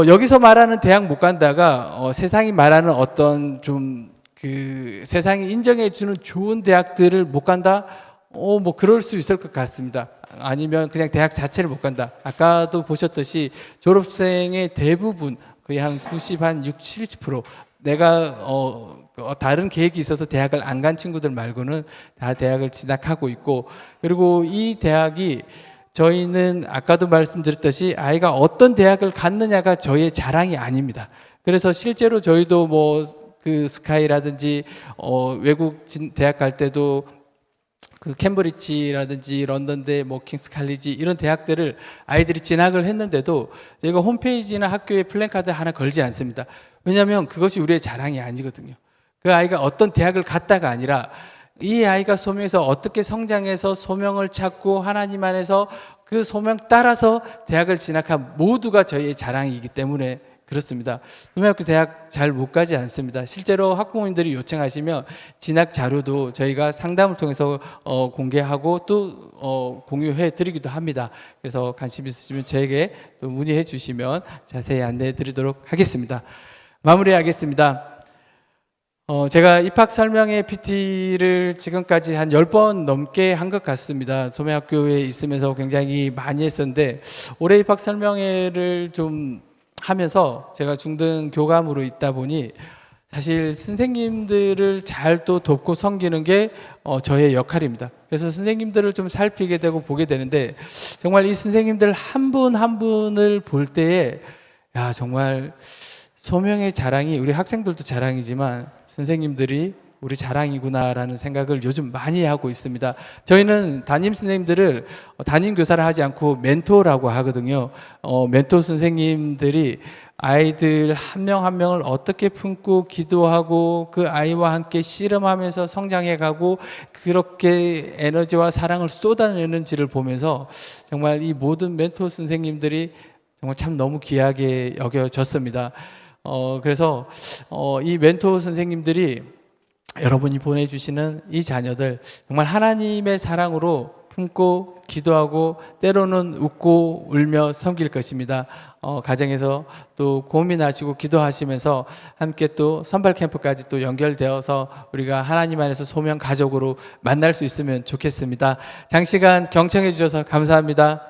여기서 말하는 대학 못 간다가 세상이 말하는 어떤 좀 그 세상이 인정해 주는 좋은 대학들을 못 간다? 뭐 그럴 수 있을 것 같습니다. 아니면 그냥 대학 자체를 못 간다. 아까도 보셨듯이 졸업생의 대부분 거의 한 60, 한 60, 70% 내가 다른 계획이 있어서 대학을 안 간 친구들 말고는 다 대학을 진학하고 있고, 그리고 이 대학이 저희는 아까도 말씀드렸듯이 아이가 어떤 대학을 갔느냐가 저희의 자랑이 아닙니다. 그래서 실제로 저희도 뭐 그 스카이라든지 외국 대학 갈 때도 그 캠브리지라든지 런던대 뭐 킹스 칼리지 이런 대학들을 아이들이 진학을 했는데도 저희가 홈페이지나 학교에 플랜카드 하나 걸지 않습니다. 왜냐하면 그것이 우리의 자랑이 아니거든요. 그 아이가 어떤 대학을 갔다가 아니라 이 아이가 소명에서 어떻게 성장해서 소명을 찾고 하나님 안에서 그 소명 따라서 대학을 진학한 모두가 저희의 자랑이기 때문에 그렇습니다. 소명학교 대학 잘 못 가지 않습니다. 실제로 학부모님들이 요청하시면 진학 자료도 저희가 상담을 통해서 공개하고 또 공유해 드리기도 합니다. 그래서 관심 있으시면 저에게 또 문의해 주시면 자세히 안내해 드리도록 하겠습니다. 마무리하겠습니다. 제가 입학 설명회 PT를 지금까지 한 10번 넘게 한 것 같습니다. 소명학교에 있으면서 굉장히 많이 했었는데 올해 입학 설명회를 좀 하면서 제가 중등 교감으로 있다 보니 사실 선생님들을 잘 또 돕고 섬기는 게 저의 역할입니다. 그래서 선생님들을 좀 살피게 되고 보게 되는데 정말 이 선생님들 한 분 한 분을 볼 때에 야, 정말 소명의 자랑이 우리 학생들도 자랑이지만 선생님들이 우리 자랑이구나라는 생각을 요즘 많이 하고 있습니다. 저희는 담임 선생님들을 담임 교사를 하지 않고 멘토라고 하거든요. 멘토 선생님들이 아이들 한 명 한 명을 어떻게 품고 기도하고 그 아이와 함께 씨름하면서 성장해가고 그렇게 에너지와 사랑을 쏟아내는지를 보면서 정말 이 모든 멘토 선생님들이 정말 참 너무 귀하게 여겨졌습니다. 그래서 이 멘토 선생님들이 여러분이 보내주시는 이 자녀들 정말 하나님의 사랑으로 품고 기도하고 때로는 웃고 울며 섬길 것입니다. 가정에서 또 고민하시고 기도하시면서 함께 또 선발 캠프까지 또 연결되어서 우리가 하나님 안에서 소명 가족으로 만날 수 있으면 좋겠습니다. 장시간 경청해 주셔서 감사합니다.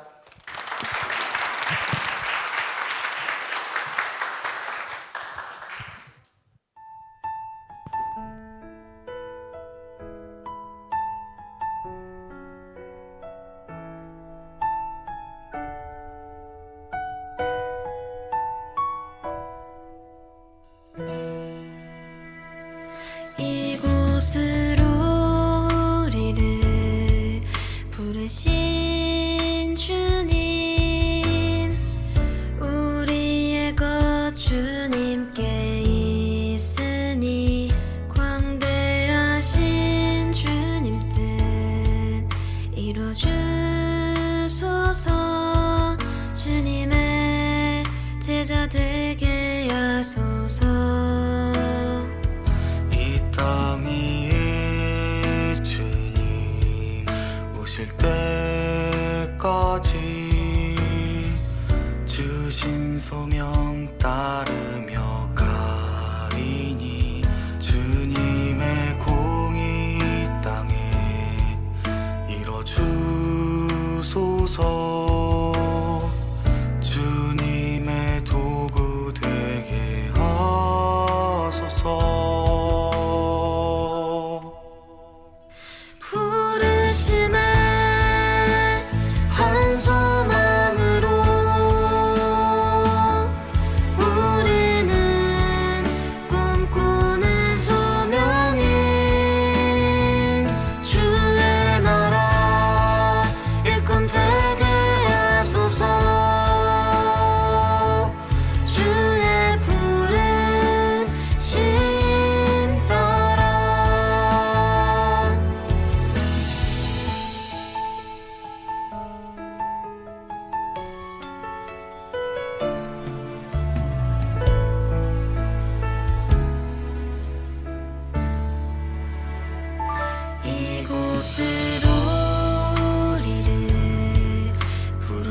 이곳으로 우리를 부르신 주님, 우리의 것 주님께 있으니 광대하신 주님 뜻 이루어주소서. 주님의 제자 되게 하소서. 땅 위에 주님 오실 때까지 주신 소명 따르며 가리니 주님의 공이 땅에 이뤄주소서. 주님의 도구 되게 하소서. 부르심에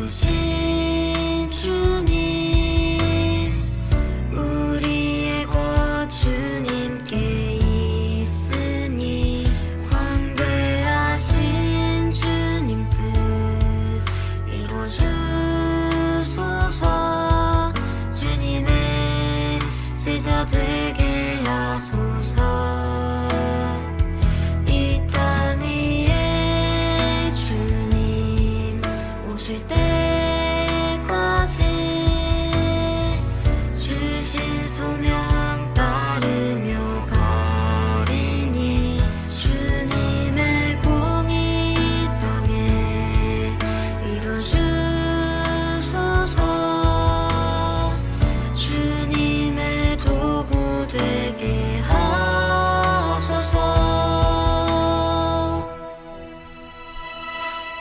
부르신 주님 우리의 곳 주님께 있으니 광대하신 주님 뜻 이루어주소서 주님의 제자 되게 하소서 이 땅 위에 주님 오실 때까지 주신 소명 따르며 가리니 주님의 공의 이 땅에 이루어주소서 주님의 도구 되게 하소서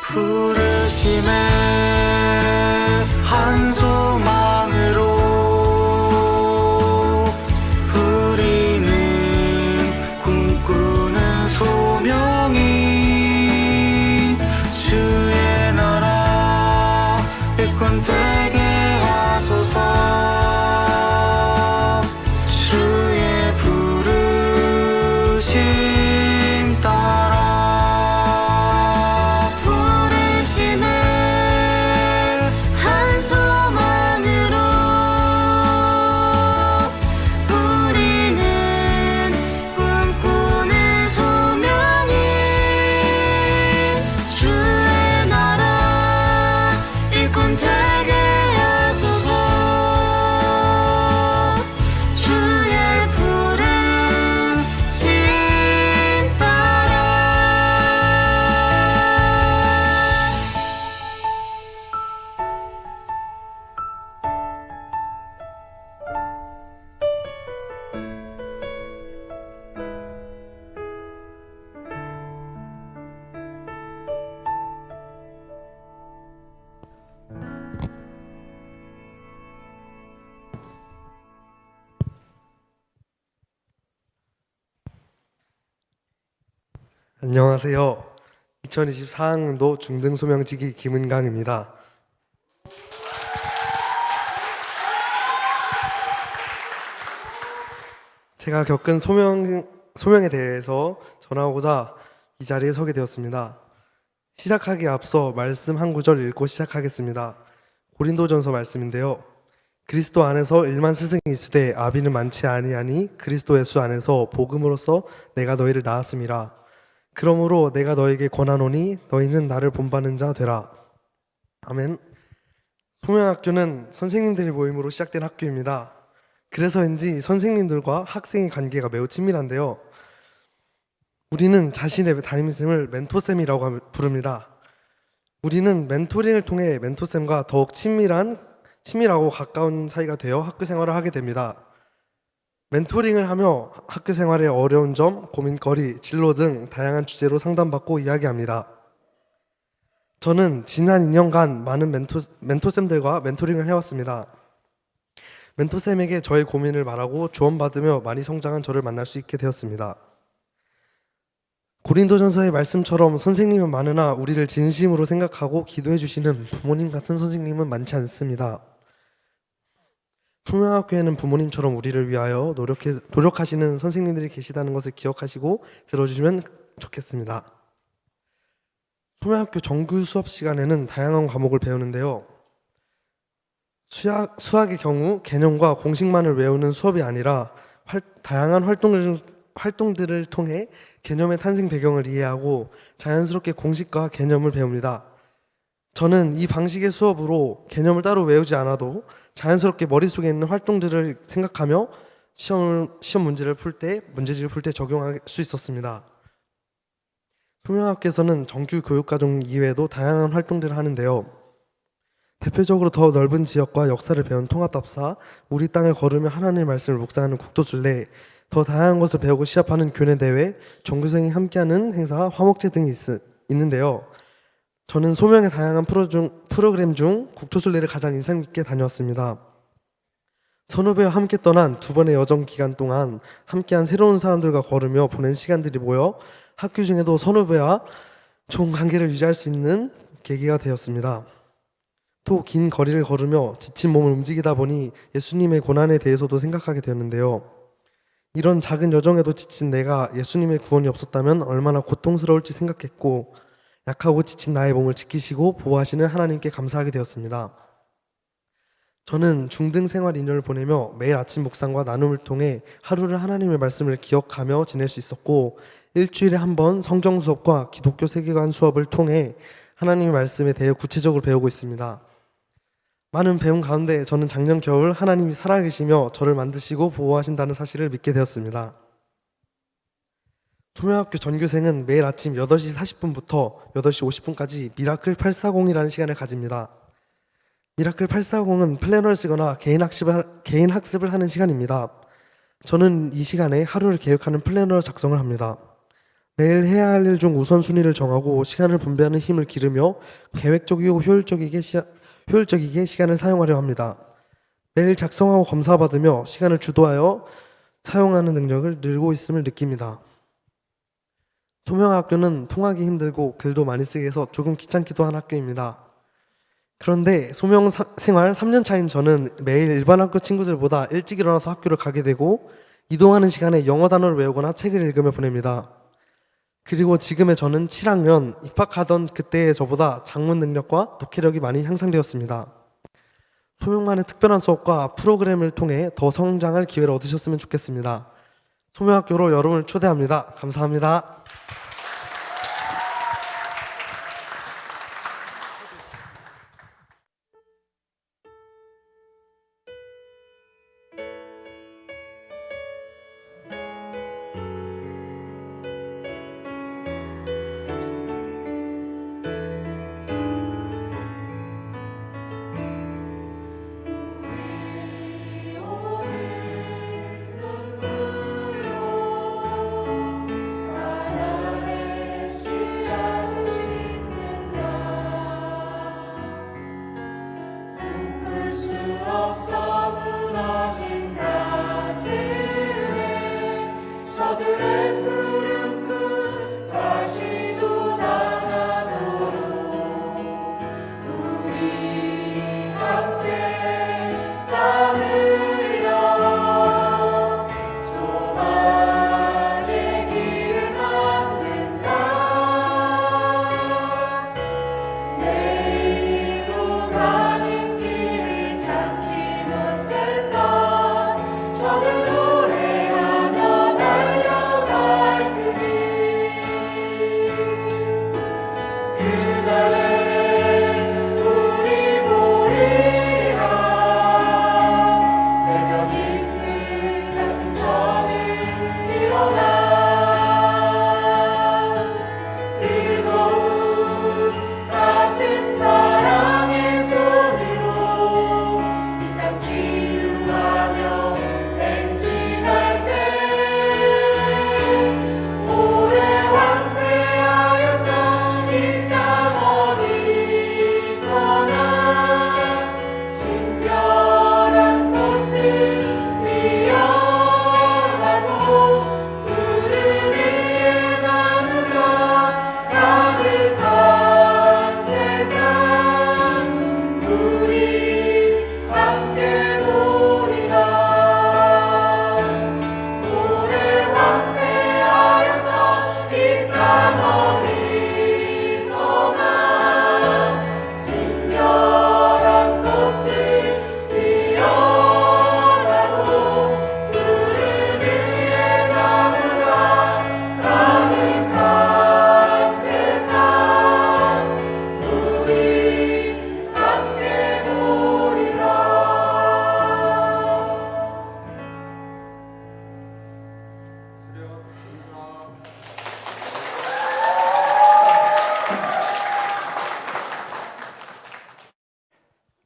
부르심에 한 소망으로 우리는 꿈꾸는 소명이 주의 나라 일꾼 되게 하소서 주의 부르심 따라 부르심을 한 소망으로 우리는 꿈꾸는 소명이 주의 나라 일꾼 되게 하소서 주의 부르심 따라 안녕하세요. 2024학년도 중등소명지기 김은강입니다. 제가 겪은 소명에 대해서 전하고자 이 자리에 서게 되었습니다. 시작하기에 앞서 말씀 한 구절 읽고 시작하겠습니다. 고린도전서 말씀인데요. 그리스도 안에서 일만 스승이 있으되 아비는 많지 아니하니 그리스도 예수 안에서 복음으로써 내가 너희를 낳았음이라. 그러므로 내가 너에게 권하노니 너희는 나를 본받는 자 되라. 아멘. 소명학교는 선생님들의 모임으로 시작된 학교입니다. 그래서인지 선생님들과 학생의 관계가 매우 친밀한데요. 우리는 자신의 담임쌤을 멘토쌤이라고 부릅니다. 우리는 멘토링을 통해 멘토쌤과 더욱 친밀하고 가까운 사이가 되어 학교 생활을 하게 됩니다. 멘토링을 하며 학교 생활의 어려운 점, 고민거리, 진로 등 다양한 주제로 상담받고 이야기합니다. 저는 지난 2년간 많은 멘토쌤들과 멘토링을 해왔습니다. 멘토쌤에게 저의 고민을 말하고 조언받으며 많이 성장한 저를 만날 수 있게 되었습니다. 고린도전서의 말씀처럼 선생님은 많으나 우리를 진심으로 생각하고 기도해 주시는 부모님 같은 선생님은 많지 않습니다. 소명학교에는 부모님처럼 우리를 위하여 노력하시는 선생님들이 계시다는 것을 기억하시고 들어주시면 좋겠습니다. 소명학교 정규 수업 시간에는 다양한 과목을 배우는데요. 수학의 경우 개념과 공식만을 외우는 수업이 아니라 다양한 활동들을 통해 개념의 탄생 배경을 이해하고 자연스럽게 공식과 개념을 배웁니다. 저는 이 방식의 수업으로 개념을 따로 외우지 않아도 자연스럽게 머릿속에 있는 활동들을 생각하며 시험 문제지를 풀 때 적용할 수 있었습니다. 소명학교에서는 정규 교육과정 이외에도 다양한 활동들을 하는데요. 대표적으로 더 넓은 지역과 역사를 배운 통합답사, 우리 땅을 걸으며 하나님의 말씀을 묵상하는 국도순례, 더 다양한 것을 배우고 시합하는 교내대회, 전교생이 함께하는 행사, 화목제 등이 있는데요. 저는 소명의 다양한 프로그램 중 국토순례를 가장 인상 깊게 다녀왔습니다. 선후배와 함께 떠난 두 번의 여정 기간 동안 함께한 새로운 사람들과 걸으며 보낸 시간들이 모여 학교 중에도 선후배와 좋은 관계를 유지할 수 있는 계기가 되었습니다. 또 긴 거리를 걸으며 지친 몸을 움직이다 보니 예수님의 고난에 대해서도 생각하게 되었는데요. 이런 작은 여정에도 지친 내가 예수님의 구원이 없었다면 얼마나 고통스러울지 생각했고, 약하고 지친 나의 몸을 지키시고 보호하시는 하나님께 감사하게 되었습니다. 저는 중등 생활 2년을 보내며 매일 아침 묵상과 나눔을 통해 하루를 하나님의 말씀을 기억하며 지낼 수 있었고, 일주일에 한 번 성경 수업과 기독교 세계관 수업을 통해 하나님의 말씀에 대해 구체적으로 배우고 있습니다. 많은 배움 가운데 저는 작년 겨울 하나님이 살아계시며 저를 만드시고 보호하신다는 사실을 믿게 되었습니다. 소명학교 전교생은 매일 아침 8시 40분부터 8시 50분까지 미라클 840이라는 시간을 가집니다. 미라클 840은 플래너를 쓰거나 개인 학습을 하는 시간입니다. 저는 이 시간에 하루를 계획하는 플래너를 작성을 합니다. 매일 해야 할 일 중 우선순위를 정하고 시간을 분배하는 힘을 기르며 계획적이고 효율적이게 시간을 사용하려 합니다. 매일 작성하고 검사받으며 시간을 주도하여 사용하는 능력을 늘고 있음을 느낍니다. 소명학교는 통하기 힘들고 글도 많이 쓰게 해서 조금 귀찮기도 한 학교입니다. 그런데 소명 생활 3년 차인 저는 매일 일반 학교 친구들보다 일찍 일어나서 학교를 가게 되고, 이동하는 시간에 영어 단어를 외우거나 책을 읽으며 보냅니다. 그리고 지금의 저는 7학년 입학하던 그때의 저보다 작문 능력과 독해력이 많이 향상되었습니다. 소명만의 특별한 수업과 프로그램을 통해 더 성장할 기회를 얻으셨으면 좋겠습니다. 소명학교로 여러분을 초대합니다. 감사합니다.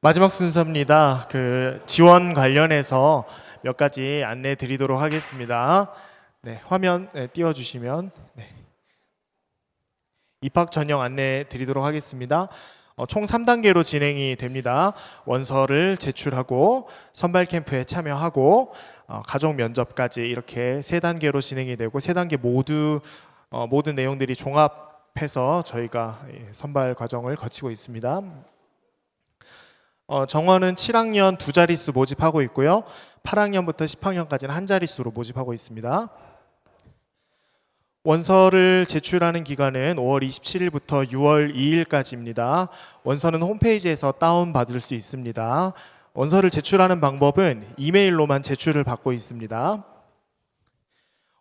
마지막 순서입니다. 그 지원 관련해서 몇 가지 안내 드리도록 하겠습니다. 네, 화면 띄워주시면 입학 전형 안내 드리도록 하겠습니다. 총 3단계로 진행이 됩니다. 원서를 제출하고 선발 캠프에 참여하고 가족 면접까지 이렇게 3단계로 진행이 되고 3단계 모두 모든 내용들이 종합해서 저희가 선발 과정을 거치고 있습니다. 정원은 7학년 2자릿수 모집하고 있고요. 8학년부터 10학년까지는 한 자릿수로 모집하고 있습니다. 원서를 제출하는 기간은 5월 27일부터 6월 2일까지입니다. 원서는 홈페이지에서 다운받을 수 있습니다. 원서를 제출하는 방법은 이메일로만 제출을 받고 있습니다.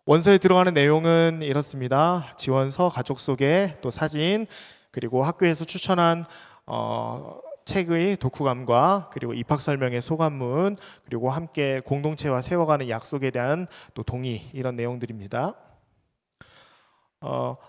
원서에 들어가는 내용은 이렇습니다. 지원서, 가족 소개, 또 사진, 그리고 학교에서 추천한 책의 독후감과 그리고 입학 설명의 소감문, 그리고 함께 공동체와 세워가는 약속에 대한 또 동의, 이런 내용들입니다.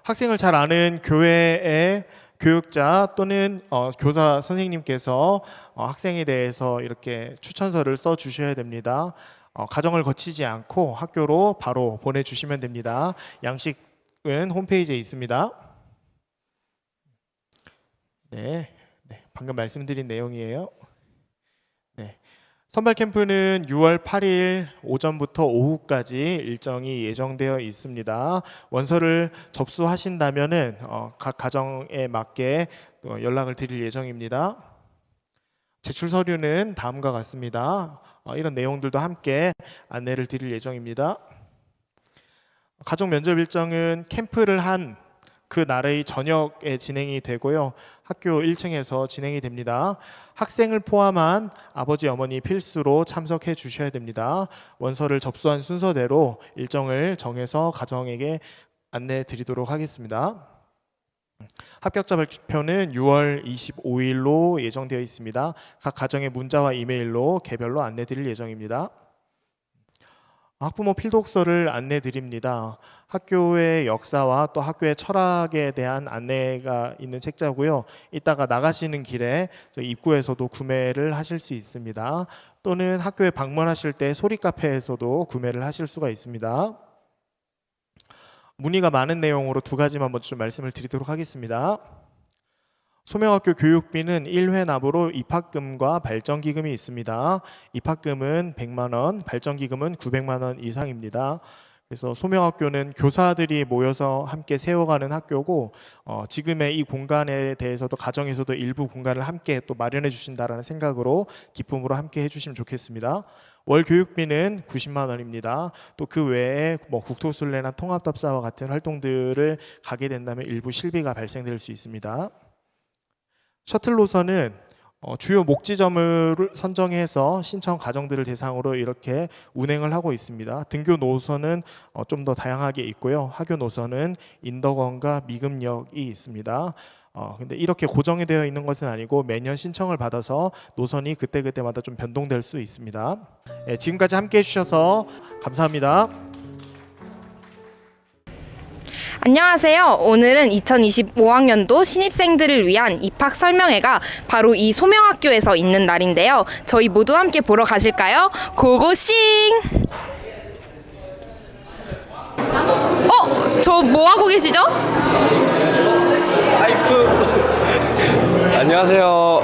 학생을 잘 아는 교회의 교육자 또는 교사 선생님께서 학생에 대해서 이렇게 추천서를 써 주셔야 됩니다. 과정을 거치지 않고 학교로 바로 보내주시면 됩니다. 양식은 홈페이지에 있습니다. 네, 방금 말씀드린 내용이에요. 네. 선발 캠프는 6월 8일 오전부터 오후까지 일정이 예정되어 있습니다. 원서를 접수하신다면은 각 가정에 맞게 연락을 드릴 예정입니다. 제출 서류는 다음과 같습니다. 이런 내용들도 함께 안내를 드릴 예정입니다. 가족 면접 일정은 캠프를 한 그 날의 저녁에 진행이 되고요. 학교 1층에서 진행이 됩니다. 학생을 포함한 아버지, 어머니 필수로 참석해 주셔야 됩니다. 원서를 접수한 순서대로 일정을 정해서 가정에게 안내 드리도록 하겠습니다. 합격자 발표는 6월 25일로 예정되어 있습니다. 각 가정의 문자와 이메일로 개별로 안내 드릴 예정입니다. 학부모 필독서를 안내 드립니다. 학교의 역사와 또 학교의 철학에 대한 안내가 있는 책자고요. 이따가 나가시는 길에 입구에서도 구매를 하실 수 있습니다. 또는 학교에 방문하실 때 소리카페에서도 구매를 하실 수가 있습니다. 문의가 많은 내용으로 두 가지만 먼저 좀 말씀을 드리도록 하겠습니다. 소명학교 교육비는 1회 납으로 입학금과 발전기금이 있습니다. 입학금은 100만 원, 발전기금은 900만 원 이상입니다. 그래서 소명학교는 교사들이 모여서 함께 세워가는 학교고 지금의 이 공간에 대해서도 가정에서도 일부 공간을 함께 또 마련해 주신다라는 생각으로 기쁨으로 함께 해주시면 좋겠습니다. 월 교육비는 90만 원입니다. 또 그 외에 국토순례나 통합답사와 같은 활동들을 가게 된다면 일부 실비가 발생될 수 있습니다. 셔틀 노선은 주요 목지점을 선정해서 신청 가정들을 대상으로 이렇게 운행을 하고 있습니다. 등교 노선은 좀 더 다양하게 있고요. 하교 노선은 인덕원과 미금역이 있습니다. 근데 이렇게 고정이 되어 있는 것은 아니고 매년 신청을 받아서 노선이 그때그때마다 좀 변동될 수 있습니다. 지금까지 함께 해주셔서 감사합니다. 안녕하세요. 오늘은 2025학년도 신입생들을 위한 입학 설명회가 바로 이 소명학교에서 있는 날인데요. 저희 모두 함께 보러 가실까요? 고고싱! 저 뭐 하고 계시죠? 안녕하세요.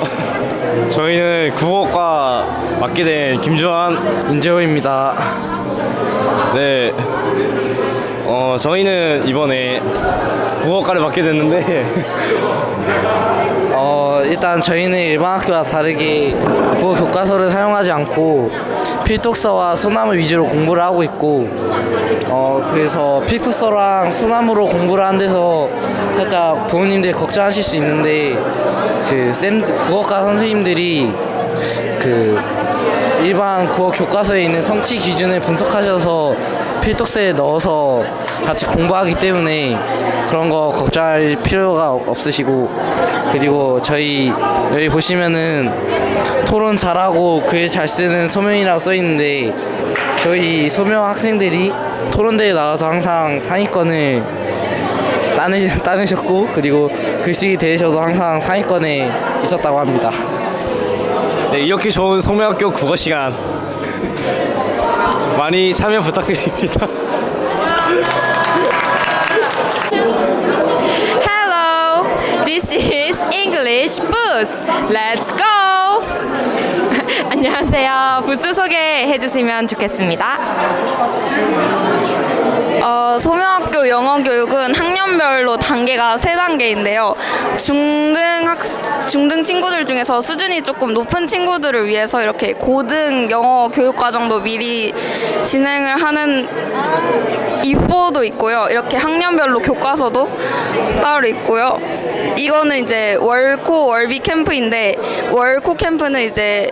저희는 국어과 맡게 된 김주환, 인재호입니다. 네. 저희는 이번에 국어과를 맡게 됐는데 일단 저희는 일반 학교와 다르게 국어 교과서를 사용하지 않고 필독서와 소나무 위주로 공부를 하고 있고 그래서 필독서랑 소나무로 공부를 한 데서 살짝 부모님들이 걱정하실 수 있는데 국어과 선생님들이 일반 국어 교과서에 있는 성취 기준을 분석하셔서 필독서에 넣어서 같이 공부하기 때문에 그런 거 걱정할 필요가 없으시고, 그리고 저희 여기 보시면은 토론 잘하고 글 잘 쓰는 소명이라고 써 있는데 저희 소명 학생들이 토론대회 나와서 항상 상위권을 따내셨고 그리고 글쓰기 대회에서도 항상 상위권에 있었다고 합니다. 네, 이렇게 좋은 소명학교 국어 시간 많이 참여 부탁드립니다. Hello, this is English booth. Let's go. 안녕하세요. 부스 소개해 주시면 좋겠습니다. 소명학교 영어 교육은 학년별로 단계가 3단계인데요. 중등 친구들 중에서 수준이 조금 높은 친구들을 위해서 이렇게 고등 영어 교육 과정도 미리 진행을 하는 입보도 있고요. 이렇게 학년별로 교과서도 따로 있고요. 이거는 이제 월코 월비 캠프인데, 월코 캠프는 이제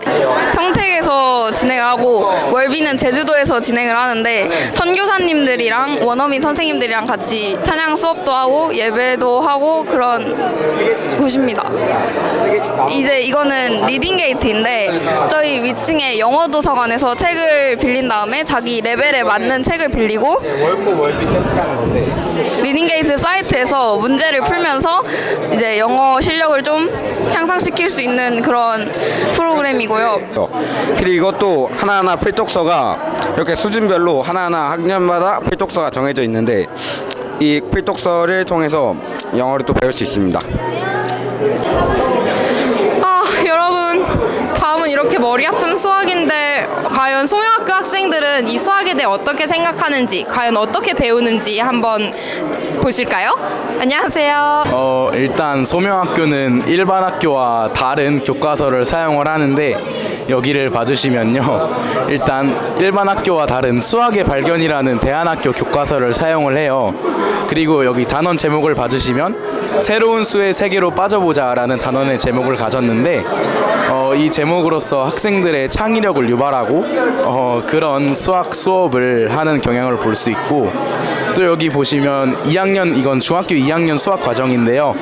평택에서 진행을 하고 월비는 제주도에서 진행을 하는데, 선교사님들이랑 원어민 선생님들이랑 같이 찬양 수업도 하고 예배도 하고 그런 곳입니다. 이제 이거는 리딩 게이트인데, 저희 위층에 영어 도서관에서 책을 빌린 다음에 자기 레벨에 맞는 책을 빌리고 리딩 게이트 사이트에서 문제를 풀면서 이제 영어 실력을 좀 향상시킬 수 있는 그런 프로그램이고요. 그리고 이것도 하나하나 필독서가 이렇게 수준별로 하나하나 학년마다 필독서가 정해져 있는데, 이 필독서를 통해서 영어를 또 배울 수 있습니다. 여러분, 다음은 이렇게 머리 아픈 수학인데 과연 소명학교 학생들은 이 수학에 대해 어떻게 생각하는지, 과연 어떻게 배우는지 한번 보실까요? 안녕하세요. 일단 소명학교는 일반 학교와 다른 교과서를 사용을 하는데, 여기를 봐주시면요, 일단 일반 학교와 다른 수학의 발견이라는 대안학교 교과서를 사용을 해요. 그리고 여기 단원 제목을 봐주시면 새로운 수의 세계로 빠져보자 라는 단원의 제목을 가졌는데, 이 제목으로서 학생들의 창의력을 유발하고 그런 수학 수업을 하는 경향을 볼 수 있고, 또 여기 보시면 2학년, 이건 중학교 2학년 수학 과정인데요.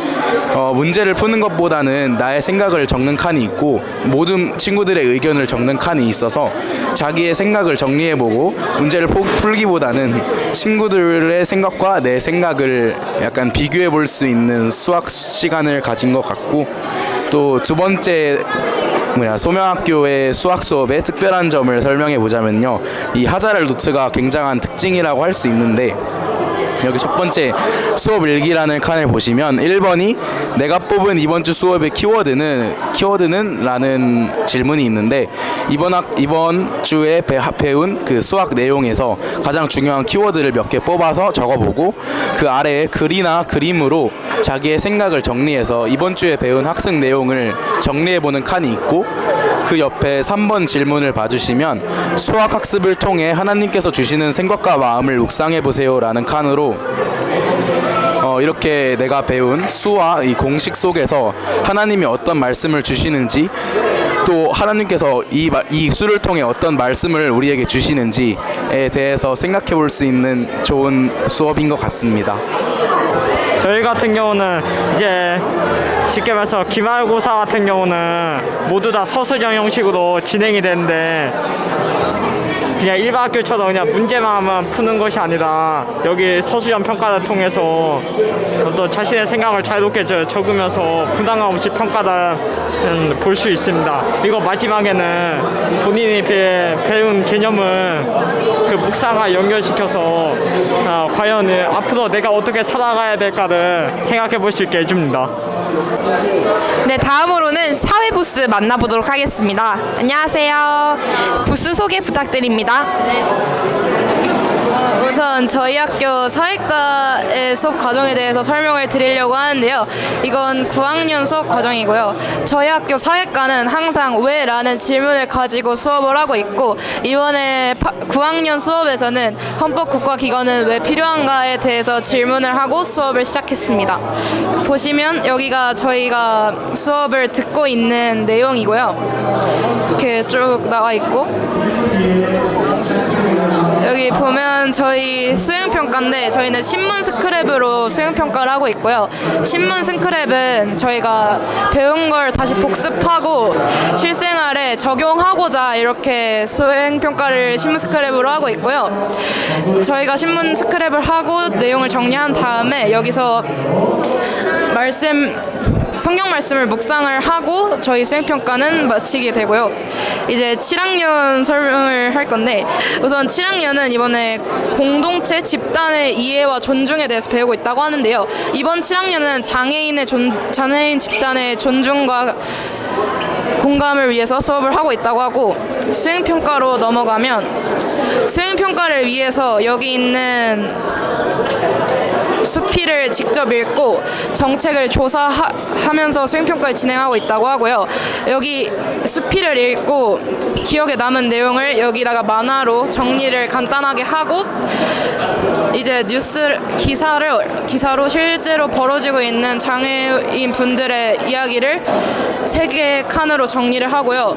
문제를 푸는 것보다는 나의 생각을 적는 칸이 있고 모든 친구들의 의견을 적는 칸이 있어서 자기의 생각을 정리해보고 문제를 풀기보다는 친구들의 생각과 내 생각을 약간 비교해볼 수 있는 수학 시간을 가진 것 같고, 또 두 번째 소명학교의 수학 수업의 특별한 점을 설명해 보자면요, 이 하자렐 노트가 굉장한 특징이라고 할 수 있는데, 여기 첫 번째 수업 일기라는 칸을 보시면 1번이 내가 뽑은 이번 주 수업의 키워드는 라는 질문이 있는데, 이번 주에 배운 그 수학 내용에서 가장 중요한 키워드를 몇 개 뽑아서 적어보고, 그 아래에 글이나 그림으로 자기의 생각을 정리해서 이번 주에 배운 학습 내용을 정리해보는 칸이 있고, 그 옆에 3번 질문을 봐주시면 수학 학습을 통해 하나님께서 주시는 생각과 마음을 묵상해보세요 라는 칸으로 이렇게 내가 배운 수와 이 공식 속에서 하나님이 어떤 말씀을 주시는지, 또 하나님께서 이 수를 통해 어떤 말씀을 우리에게 주시는지에 대해서 생각해 볼 수 있는 좋은 수업인 것 같습니다. 저희 같은 경우는 이제 쉽게 말해서 기말고사 같은 경우는 모두 다 서술형 형식으로 진행이 되는데, 그냥 일반 학교처럼 그냥 문제만 푸는 것이 아니라 여기 서술형 평가를 통해서 어떤 자신의 생각을 자유롭게 적으면서 부담감 없이 평가를 볼 수 있습니다. 그리고 마지막에는 본인이 배운 개념을 그 묵상과 연결시켜서 과연 앞으로 내가 어떻게 살아가야 될까를 생각해 볼 수 있게 해줍니다. 네, 다음으로는 사회 부스 만나보도록 하겠습니다. 안녕하세요. 부스 소개 부탁드립니다. 우선 저희 학교 사회과의 수업 과정에 대해서 설명을 드리려고 하는데요. 이건 9학년 수업 과정이고요. 저희 학교 사회과는 항상 왜? 라는 질문을 가지고 수업을 하고 있고, 이번에 9학년 수업에서는 헌법국가기관은 왜 필요한가에 대해서 질문을 하고 수업을 시작했습니다. 보시면 여기가 저희가 수업을 듣고 있는 내용이고요. 이렇게 쭉 나와 있고, 여기 보면 저희 수행평가인데, 저희는 신문 스크랩으로 수행평가를 하고 있고요. 신문 스크랩은 저희가 배운 걸 다시 복습하고 실생활에 적용하고자 이렇게 수행평가를 신문 스크랩으로 하고 있고요. 저희가 신문 스크랩을 하고 내용을 정리한 다음에 여기서 성경 말씀을 묵상을 하고 저희 수행평가는 마치게 되고요. 이제 7학년 설명을 할 건데, 우선 7학년은 이번에 공동체 집단의 이해와 존중에 대해서 배우고 있다고 하는데요. 이번 7학년은 장애인 집단의 존중과 공감을 위해서 수업을 하고 있다고 하고, 수행평가로 넘어가면 수행 평가를 위해서 여기 있는 수필을 직접 읽고 정책을 조사하면서 수행평가를 진행하고 있다고 하고요. 여기 수필을 읽고 기억에 남은 내용을 여기다가 만화로 정리를 간단하게 하고 이제 기사로 실제로 벌어지고 있는 장애인 분들의 이야기를 3개 칸으로 정리를 하고요.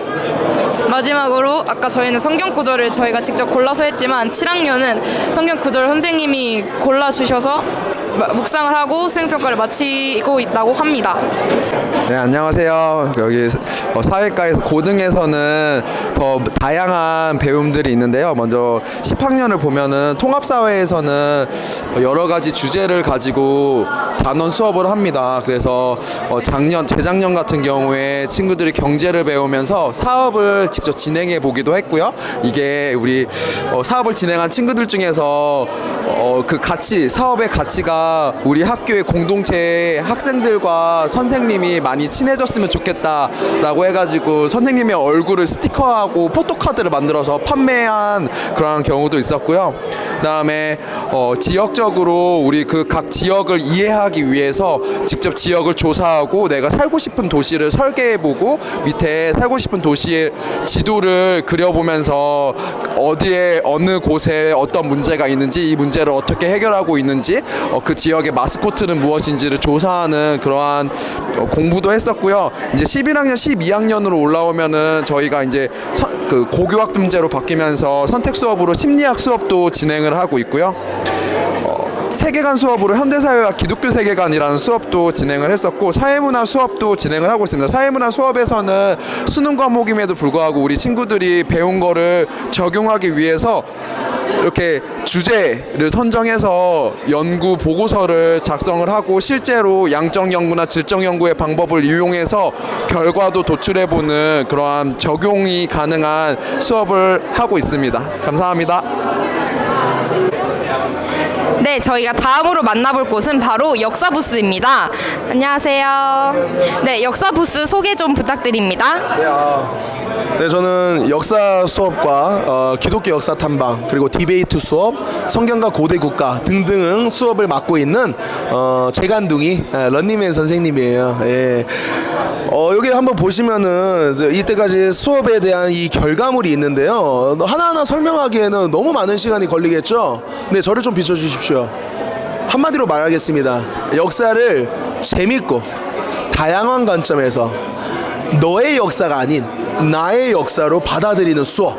마지막으로 아까 저희는 성경 구절을 저희가 직접 골라서 했지만 7학년은 성경 구절 선생님이 골라주셔서 묵상을 하고 수행평가를 마치고 있다고 합니다. 네, 안녕하세요. 여기 사회과에서 고등에서는 더 다양한 배움들이 있는데요. 먼저 10학년을 보면은 통합사회에서는 여러 가지 주제를 가지고 단원 수업을 합니다. 그래서 재작년 같은 경우에 친구들이 경제를 배우면서 사업을 직접 진행해 보기도 했고요. 이게 우리 사업을 진행한 친구들 중에서 그 가치, 사업의 가치가 우리 학교의 공동체의 학생들과 선생님이 많이 친해졌으면 좋겠다라고 해가지고 선생님의 얼굴을 스티커하고 포토카드를 만들어서 판매한 그런 경우도 있었고요. 그다음에 지역적으로 우리 그 각 지역을 이해하기 위해서 직접 지역을 조사하고 내가 살고 싶은 도시를 설계해보고 밑에 살고 싶은 도시의 지도를 그려보면서 어디에 어느 곳에 어떤 문제가 있는지 이 문제를 어떻게 해결하고 있는지 그 지역의 마스코트는 무엇인지를 조사하는 그러한 공부도 했었고요. 이제 11학년, 12학년으로 올라오면은 저희가 이제 그 고교학점제로 바뀌면서 선택 수업으로 심리학 수업도 진행을 하고 있고요. 세계관 수업으로 현대사회와 기독교 세계관이라는 수업도 진행을 했었고 사회문화 수업도 진행을 하고 있습니다. 사회문화 수업에서는 수능 과목임에도 불구하고 우리 친구들이 배운 거를 적용하기 위해서 이렇게 주제를 선정해서 연구 보고서를 작성을 하고 실제로 양적 연구나 질적 연구의 방법을 이용해서 결과도 도출해보는 그러한 적용이 가능한 수업을 하고 있습니다. 감사합니다. 네, 저희가 다음으로 만나볼 곳은 바로 역사 부스입니다. 안녕하세요. 네, 역사 부스 소개 좀 부탁드립니다. 네, 저는 역사 수업과 기독교 역사 탐방 그리고 디베이트 수업, 성경과 고대 국가 등등 수업을 맡고 있는 재간둥이 런닝맨 선생님이에요. 예. 여기 한번 보시면은 이때까지 수업에 대한 이 결과물이 있는데요. 하나하나 설명하기에는 너무 많은 시간이 걸리겠죠. 네, 저를 좀 비춰주십시오. 한마디로 말하겠습니다. 역사를 재밌고 다양한 관점에서 너의 역사가 아닌 나의 역사로 받아들이는 수업.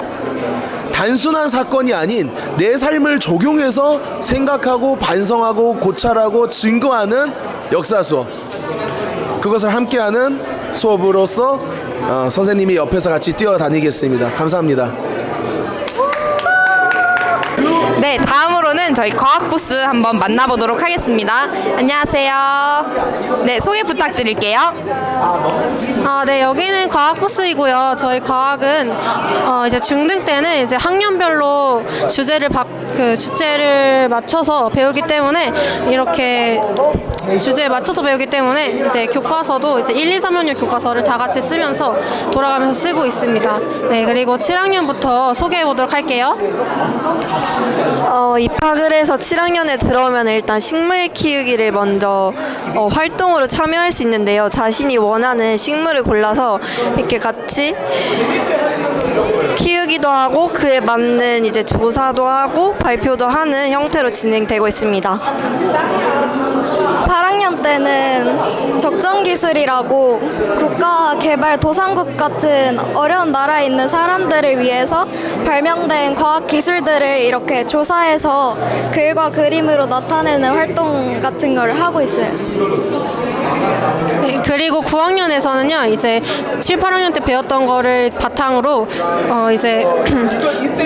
단순한 사건이 아닌 내 삶을 적용해서 생각하고 반성하고 고찰하고 증거하는 역사 수업. 그것을 함께하는 수업으로서 선생님이 옆에서 같이 뛰어다니겠습니다. 감사합니다. 네, 다음으로는 저희 과학 부스 한번 만나보도록 하겠습니다. 안녕하세요. 네, 소개 부탁드릴게요. 네, 여기는 과학 부스이고요. 저희 과학은 이제 중등 때는 이제 학년별로 주제를 맞춰서 배우기 때문에 이렇게 주제에 맞춰서 배우기 때문에 이제 교과서도 이제 1, 2, 3학년 교과서를 다 같이 쓰면서 돌아가면서 쓰고 있습니다. 네, 그리고 7학년부터 소개해 보도록 할게요. 입학을 해서 7학년에 들어오면 일단 식물 키우기를 먼저 활동으로 참여할 수 있는데요. 자신이 원하는 식물을 골라서 이렇게 같이 키우기도 하고 그에 맞는 이제 조사도 하고 발표도 하는 형태로 진행되고 있습니다. 8학년 때는 적정기술이라고 국가개발도상국 같은 어려운 나라에 있는 사람들을 위해서 발명된 과학기술들을 이렇게 조사해서 글과 그림으로 나타내는 활동 같은 걸 하고 있어요. 네, 그리고 9학년에서는요 이제 7, 8학년 때 배웠던 거를 바탕으로 이제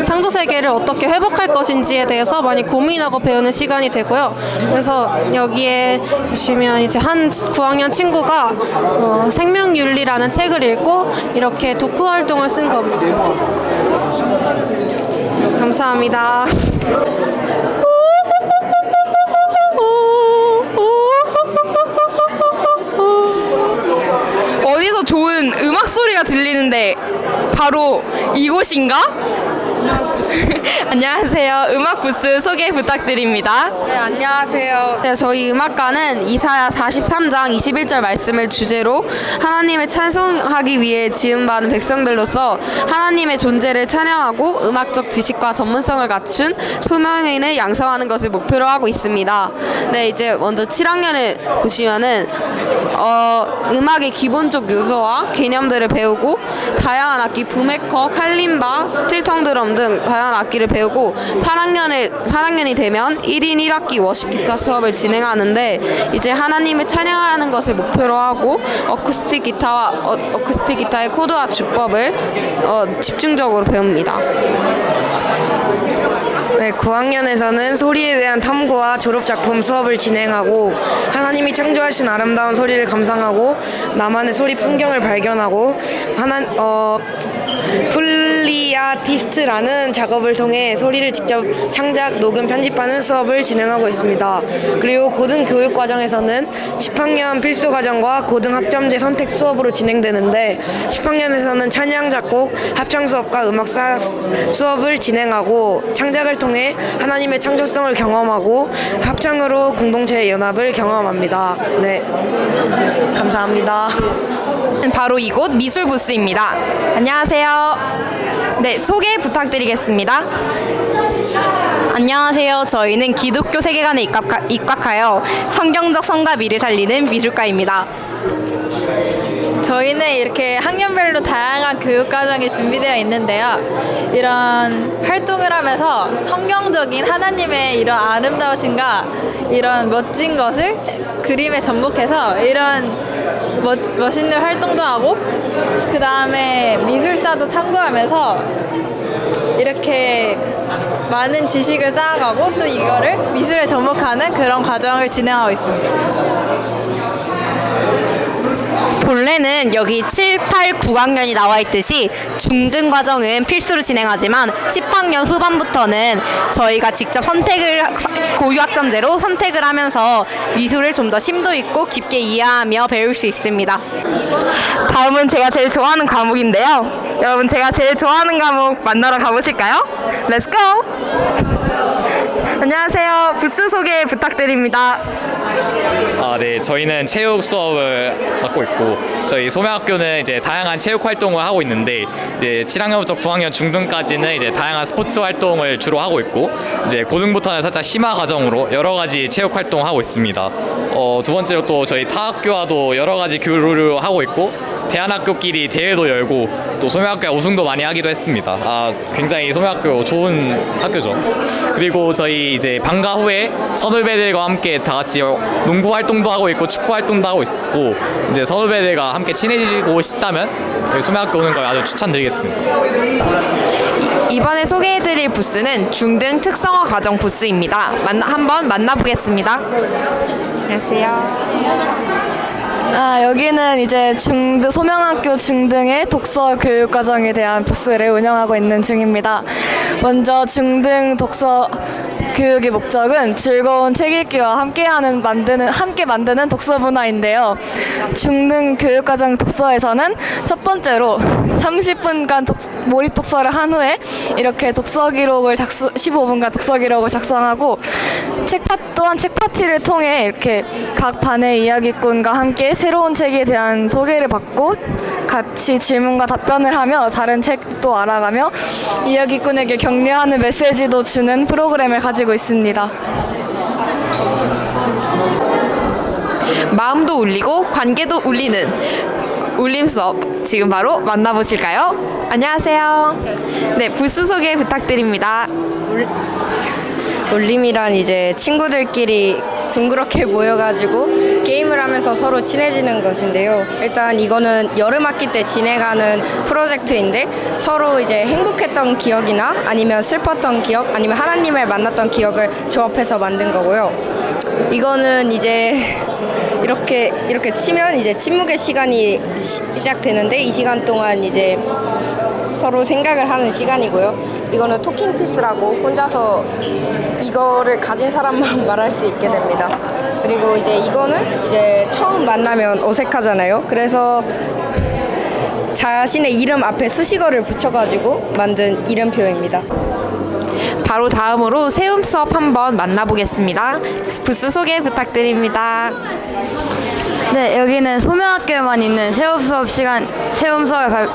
창조 세계를 어떻게 회복할 것인지에 대해서 많이 고민하고 배우는 시간이 되고요. 그래서 여기에 보시면 이제 한 9학년 친구가 생명윤리라는 책을 읽고 이렇게 독후 활동을 쓴 겁니다. 감사합니다. 어디서 좋은 음악 소리가 들리는데 바로 이곳인가? 안녕하세요. 음악 부스 소개 부탁드립니다. 네, 안녕하세요. 네, 저희 음악과는 이사야 43장 21절 말씀을 주제로 하나님을 찬송하기 위해 지음받은 백성들로서 하나님의 존재를 찬양하고 음악적 지식과 전문성을 갖춘 소명인을 양성하는 것을 목표로 하고 있습니다. 네, 이제 먼저 7학년을 보시면은 음악의 기본적 요소와 개념들을 배우고 다양한 악기 부메커, 칼림바, 스틸통 드럼 등 다양한 악기를 배우고 8학년이 되면 1인 1악기 워십 기타 수업을 진행하는데 이제 하나님을 찬양하는 것을 목표로 하고 어쿠스틱 기타의 코드와 주법을 집중적으로 배웁니다. 네, 9학년에서는 소리에 대한 탐구와 졸업작품 수업을 진행하고 하나님이 창조하신 아름다운 소리를 감상하고 나만의 소리 풍경을 발견하고 플리아티스트라는 작업을 통해 소리를 직접 창작, 녹음, 편집하는 수업을 진행하고 있습니다. 그리고 고등교육과정에서는 10학년 필수과정과 고등학점제 선택 수업으로 진행되는데 10학년에서는 찬양, 작곡, 합창 수업과 음악사 수업을 진행하고 창작을 통해 하나님의 창조성을 경험하고 합창으로 공동체의 연합을 경험합니다. 네, 감사합니다. 바로 이곳 미술 부스입니다. 안녕하세요. 네, 소개 부탁드리겠습니다. 안녕하세요. 저희는 기독교 세계관에 입각하여 성경적 성가미를 살리는 미술과입니다. 저희는 이렇게 학년별로 다양한 교육과정이 준비되어 있는데요. 이런 활동을 하면서 성경적인 하나님의 이런 아름다우신가 이런 멋진 것을 그림에 접목해서 이런 멋있는 활동도 하고 그 다음에 미술사도 탐구하면서 이렇게 많은 지식을 쌓아가고 또 이거를 미술에 접목하는 그런 과정을 진행하고 있습니다. 본래는 여기 7, 8, 9학년이 나와 있듯이 중등 과정은 필수로 진행하지만 10학년 후반부터는 저희가 직접 고유학점제로 선택을 하면서 미술을 좀 더 심도 있고 깊게 이해하며 배울 수 있습니다. 다음은 제가 제일 좋아하는 과목인데요. 여러분, 제가 제일 좋아하는 과목 만나러 가보실까요? Let's go! 안녕하세요. 부스 소개 부탁드립니다. 네, 저희는 체육 수업을 맡고 있고 저희 소명학교는 이제 다양한 체육 활동을 하고 있는데 이제 7학년부터 9학년 중등까지는 이제 다양한 스포츠 활동을 주로 하고 있고 이제 고등부터는 살짝 심화 과정으로 여러 가지 체육 활동을 하고 있습니다. 두 번째로 또 저희 타 학교와도 여러 가지 교류를 하고 있고 대안학교끼리 대회도 열고 또 소명학교가 우승도 많이 하기도 했습니다. 굉장히 소명학교 좋은 학교죠. 그리고 저희 이제 방과 후에 선후배들과 함께 다 같이 농구 활동도 하고 있고 축구 활동도 하고 있고 이제 선후배들과 함께 친해지고 싶다면 여기 소명학교 오는 걸 아주 추천드리겠습니다. 이번에 소개해드릴 부스는 중등 특성화 과정 부스입니다. 한번 만나보겠습니다. 안녕하세요. 여기는 이제 소명학교 중등의 독서 교육 과정에 대한 부스를 운영하고 있는 중입니다. 먼저 중등 독서 교육의 목적은 즐거운 책 읽기와 함께 만드는 독서 문화인데요. 중등 교육 과정 독서에서는 첫 번째로 30분간 몰입 독서를 한 후에 이렇게 15분간 독서 기록을 작성하고 또한 책 파티를 통해 이렇게 각 반의 이야기꾼과 함께 새로운 책에 대한 소개를 받고 같이 질문과 답변을 하며 다른 책도 알아가며 이야기꾼에게 격려하는 메시지도 주는 프로그램을 가지고 있습니다. 마음도 울리고 관계도 울리는 울림 수업 지금 바로 만나보실까요? 안녕하세요. 네, 부스 소개 부탁드립니다. 울림이란 이제 친구들끼리 둥그렇게 모여가지고 게임을 하면서 서로 친해지는 것인데요. 일단 이거는 여름 학기 때 진행하는 프로젝트인데 서로 이제 행복했던 기억이나 아니면 슬펐던 기억 아니면 하나님을 만났던 기억을 조합해서 만든 거고요. 이거는 이제 이렇게 치면 이제 침묵의 시간이 시작되는데 이 시간 동안 이제 서로 생각을 하는 시간이고요. 이거는 토킹 피스라고 혼자서 이거를 가진 사람만 말할 수 있게 됩니다. 그리고 이제 이거는 이제 처음 만나면 어색하잖아요. 그래서 자신의 이름 앞에 수식어를 붙여가지고 만든 이름표입니다. 바로 다음으로 세움 수업 한번 만나보겠습니다. 부스 소개 부탁드립니다. 네, 여기는 소명학교에만 있는 세움 수업을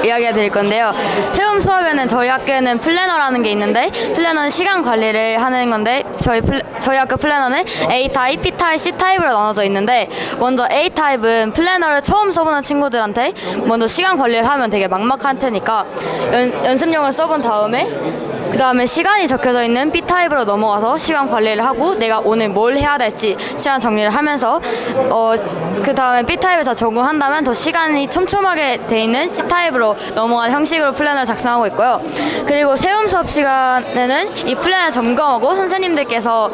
이야기해 드릴 건데요. 세움 수업에는 저희 학교에는 플래너라는 게 있는데, 플래너는 시간 관리를 하는 건데, 저희 학교 플래너는 A타입, B타입, C타입으로 나눠져 있는데, 먼저 A타입은 플래너를 처음 써보는 친구들한테 먼저 시간 관리를 하면 되게 막막한 테니까 연습용을 써본 다음에 그 다음에 시간이 적혀져 있는 B타입으로 넘어가서 시간 관리를 하고 내가 오늘 뭘 해야 될지 시간 정리를 하면서 그 다음에 B타입에서 적응한다면 더 시간이 촘촘하게 돼 있는 C타입으로 넘어가는 형식으로 플랜을 작성하고 있고요. 그리고 세움 수업 시간에는 이 플랜을 점검하고 선생님들께서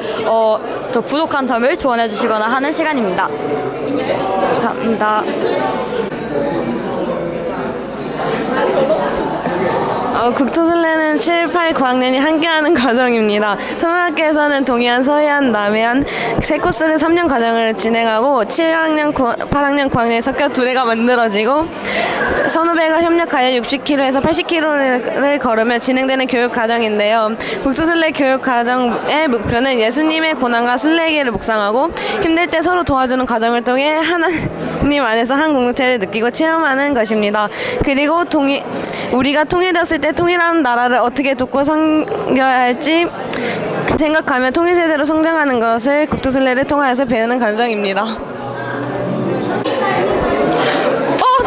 더 부족한 점을 조언해 주시거나 하는 시간입니다. 감사합니다. 국토술래는 7, 8, 9학년이 함께하는 과정입니다. 소명학교에서는 동해안, 서해안, 남해안 세 코스를 3년 과정을 진행하고 7학년, 8학년, 9학년이 섞여 두레가 만들어지고 선후배가 협력하여 60km에서 80km를 걸으며 진행되는 교육 과정인데요. 국토술래 교육 과정의 목표는 예수님의 고난과 순례기를 묵상하고 힘들 때 서로 도와주는 과정을 통해 하나님 안에서 한 공동체를 느끼고 체험하는 것입니다. 그리고 우리가 통일되었을 때 통일하는 나라를 어떻게 돕고 섬겨야 할지 생각하며 통일세대로 성장하는 것을 국토술래를 통하여서 배우는 과정입니다.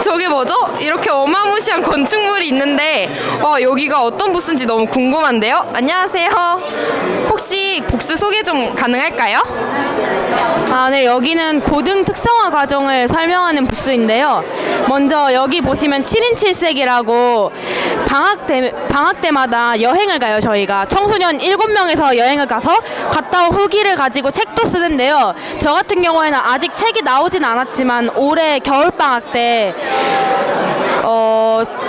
저게 뭐죠? 이렇게 어마무시한 건축물이 있는데 여기가 어떤 부스인지 너무 궁금한데요. 안녕하세요. 혹시 복수 소개 좀 가능할까요? 네, 여기는 고등 특성화 과정을 설명하는 부스인데요. 먼저 여기 보시면 7인 7색이라고 방학 때마다 여행을 가요. 저희가 청소년 7명에서 여행을 가서 갔다 온 후기를 가지고 책도 쓰는데요. 저 같은 경우에는 아직 책이 나오진 않았지만 올해 겨울방학 때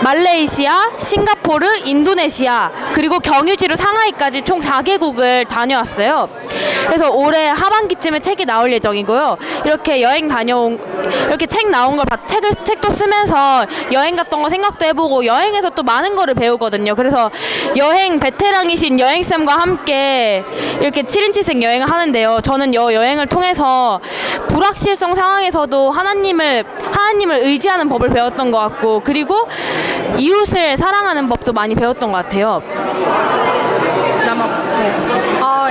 말레이시아, 싱가포르, 인도네시아 그리고 경유지로 상하이까지 총 4개국을 다녀왔어요. 그래서 올해 하반기쯤에 책이 나올 예정이고요. 이렇게 이렇게 책 나온 걸 책도 쓰면서 여행 갔던 거 생각도 해보고 여행에서 또 많은 거를 배우거든요. 그래서 여행 베테랑이신 여행쌤과 함께 이렇게 7인 7색 여행을 하는데요. 저는 여행을 통해서 불확실성 상황에서도 하나님을 의지하는 법을 배웠던 것 같고, 그리고 이웃을 사랑하는 법도 많이 배웠던 것 같아요.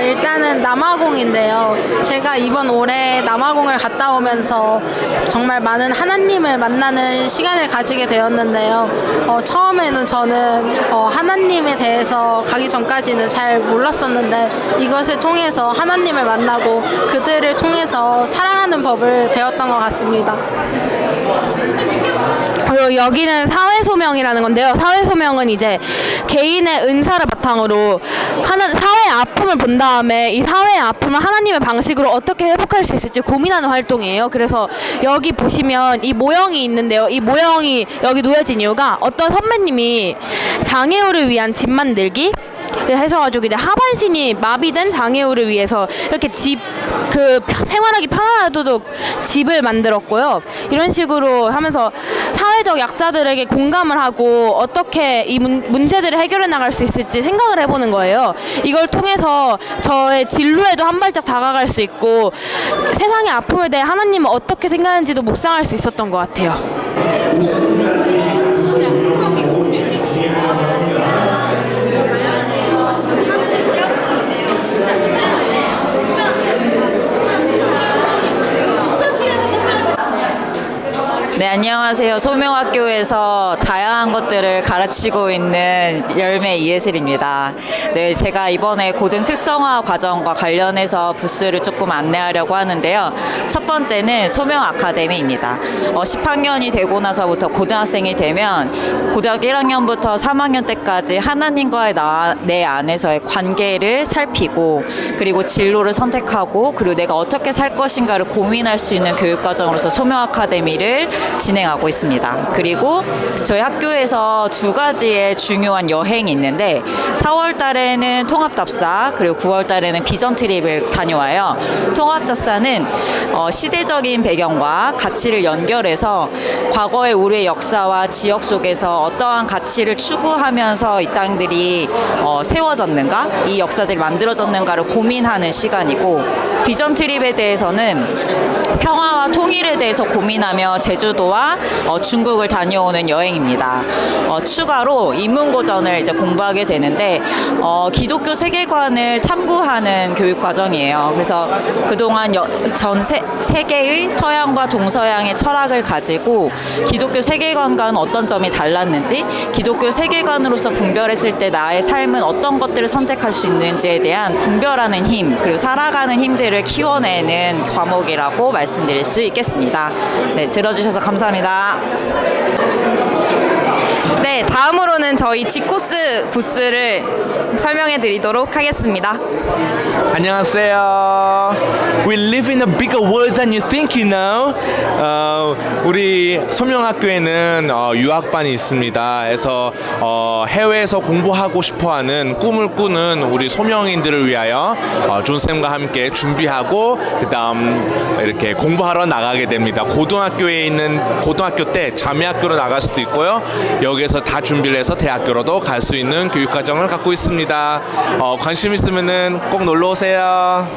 일단은 남아공인데요. 제가 이번 올해 남아공을 갔다 오면서 정말 많은 하나님을 만나는 시간을 가지게 되었는데요. 처음에는 저는 하나님에 대해서 가기 전까지는 잘 몰랐었는데 이것을 통해서 하나님을 만나고 그들을 통해서 사랑하는 법을 배웠던 것 같습니다. 그리고 여기는 사회소명이라는 건데요. 사회소명은 이제 개인의 은사를 바탕으로 사회의 아픔을 본 다음에 이 사회의 아픔을 하나님의 방식으로 어떻게 회복할 수 있을지 고민하는 활동이에요. 그래서 여기 보시면 이 모형이 있는데요. 이 모형이 여기 놓여진 이유가 어떤 선배님이 장애우를 위한 집 만들기 하셔가지고 이제 하반신이 마비된 장애우를 위해서 이렇게 생활하기 편안하도록 집을 만들었고요. 이런 식으로 하면서 사회적 약자들에게 공감을 하고 어떻게 이 문제들을 해결해 나갈 수 있을지 생각을 해보는 거예요. 이걸 통해서 저의 진로에도 한 발짝 다가갈 수 있고 세상의 아픔에 대해 하나님은 어떻게 생각하는지도 묵상할 수 있었던 것 같아요. 네, 안녕하세요. 소명학교에서 다양한 것들을 가르치고 있는 열매 이예슬입니다. 네, 제가 이번에 고등 특성화 과정과 관련해서 부스를 조금 안내하려고 하는데요. 첫 번째는 소명 아카데미입니다. 10학년이 되고 나서부터 고등학생이 되면 고등학교 1학년부터 3학년 때까지 하나님과의 내 안에서의 관계를 살피고 그리고 진로를 선택하고 그리고 내가 어떻게 살 것인가를 고민할 수 있는 교육과정으로서 소명 아카데미를 진행하고 있습니다. 그리고 저희 학교에서 1년에서 두 가지의 중요한 여행이 있는데 4월 달에는 통합답사 그리고 9월 달에는 비전 트립을 다녀와요. 통합답사는 시대적인 배경과 가치를 연결해서 과거의 우리의 역사와 지역 속에서 어떠한 가치를 추구하면서 이 땅들이 세워졌는가, 이 역사들이 만들어졌는가를 고민하는 시간이고, 비전 트립에 대해서는 평화와 통일에 대해서 고민하며 제주도와 중국을 다녀오는 여행입니다. 추가로 인문고전을 이제 공부하게 되는데 기독교 세계관을 탐구하는 교육 과정이에요. 그래서 그동안 전 세계의 서양과 동서양의 철학을 가지고 기독교 세계관과는 어떤 점이 달랐는지, 기독교 세계관으로서 분별했을 때 나의 삶은 어떤 것들을 선택할 수 있는지에 대한 분별하는 힘, 그리고 살아가는 힘들을 키워내는 과목이라고 말씀드릴 수 있겠습니다. 네, 들어주셔서 감사합니다. 네, 다음으로는 저희 G코스 부스를 설명해 드리도록 하겠습니다. 안녕하세요. We live in a bigger world than you think, you know. 우리 소명학교에는 유학반이 있습니다. 그래서 해외에서 공부하고 싶어하는 꿈을 꾸는 우리 소명인들을 위하여 존쌤과 함께 준비하고 그다음 이렇게 공부하러 나가게 됩니다. 고등학교에 있는 고등학교 때 자매학교로 나갈 수도 있고요. 여기에서 다 준비를 해서 대학교로도 갈 수 있는 교육 과정을 갖고 있습니다. 관심 있으면은 꼭 놀러 오세요.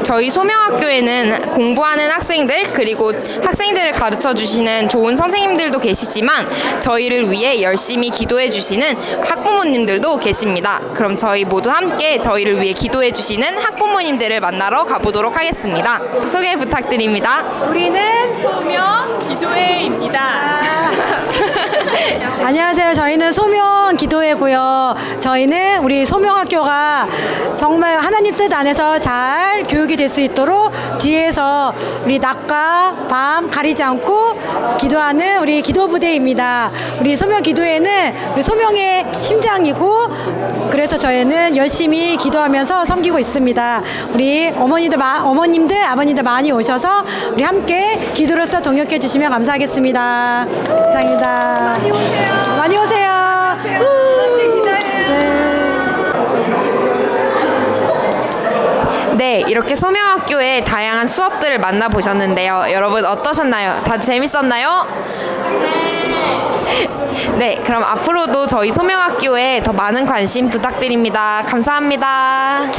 저희 소명학교에는 공부하는 학생들 그리고 학생들을 가르쳐 주시는 좋은 선생님들도 계시지만 저희를 위해 열심히 기도해 주시는 학부모님들도 계십니다. 그럼 저희 모두 함께 저희를 위해 기도해 주시는 학부모님들을 만나러 가보도록 하겠습니다. 소개 부탁드립니다. 우리는 소명 기도회입니다. 안녕하세요. 저희는 소명 기도회고요. 저희는 우리 소명학교가 정말 하나님 뜻 안에서 잘 교육이 될 수 있도록 뒤에서 우리 낮과 밤 가리지 않고 기도하는 우리 기도 부대입니다. 우리 소명 기도회는 우리 소명의 심장이고, 그래서 저희는 열심히 기도하면서 섬기고 있습니다. 우리 어머님들, 아버님들 많이 오셔서 우리 함께 기도로서 동역해 주시면 감사하겠습니다. 감사합니다. 많이 오세요. 많이 오세요. 네, 이렇게 소명학교의 다양한 수업들을 만나보셨는데요. 여러분 어떠셨나요? 다 재밌었나요? 네, 그럼 앞으로도 저희 소명학교에 더 많은 관심 부탁드립니다. 감사합니다.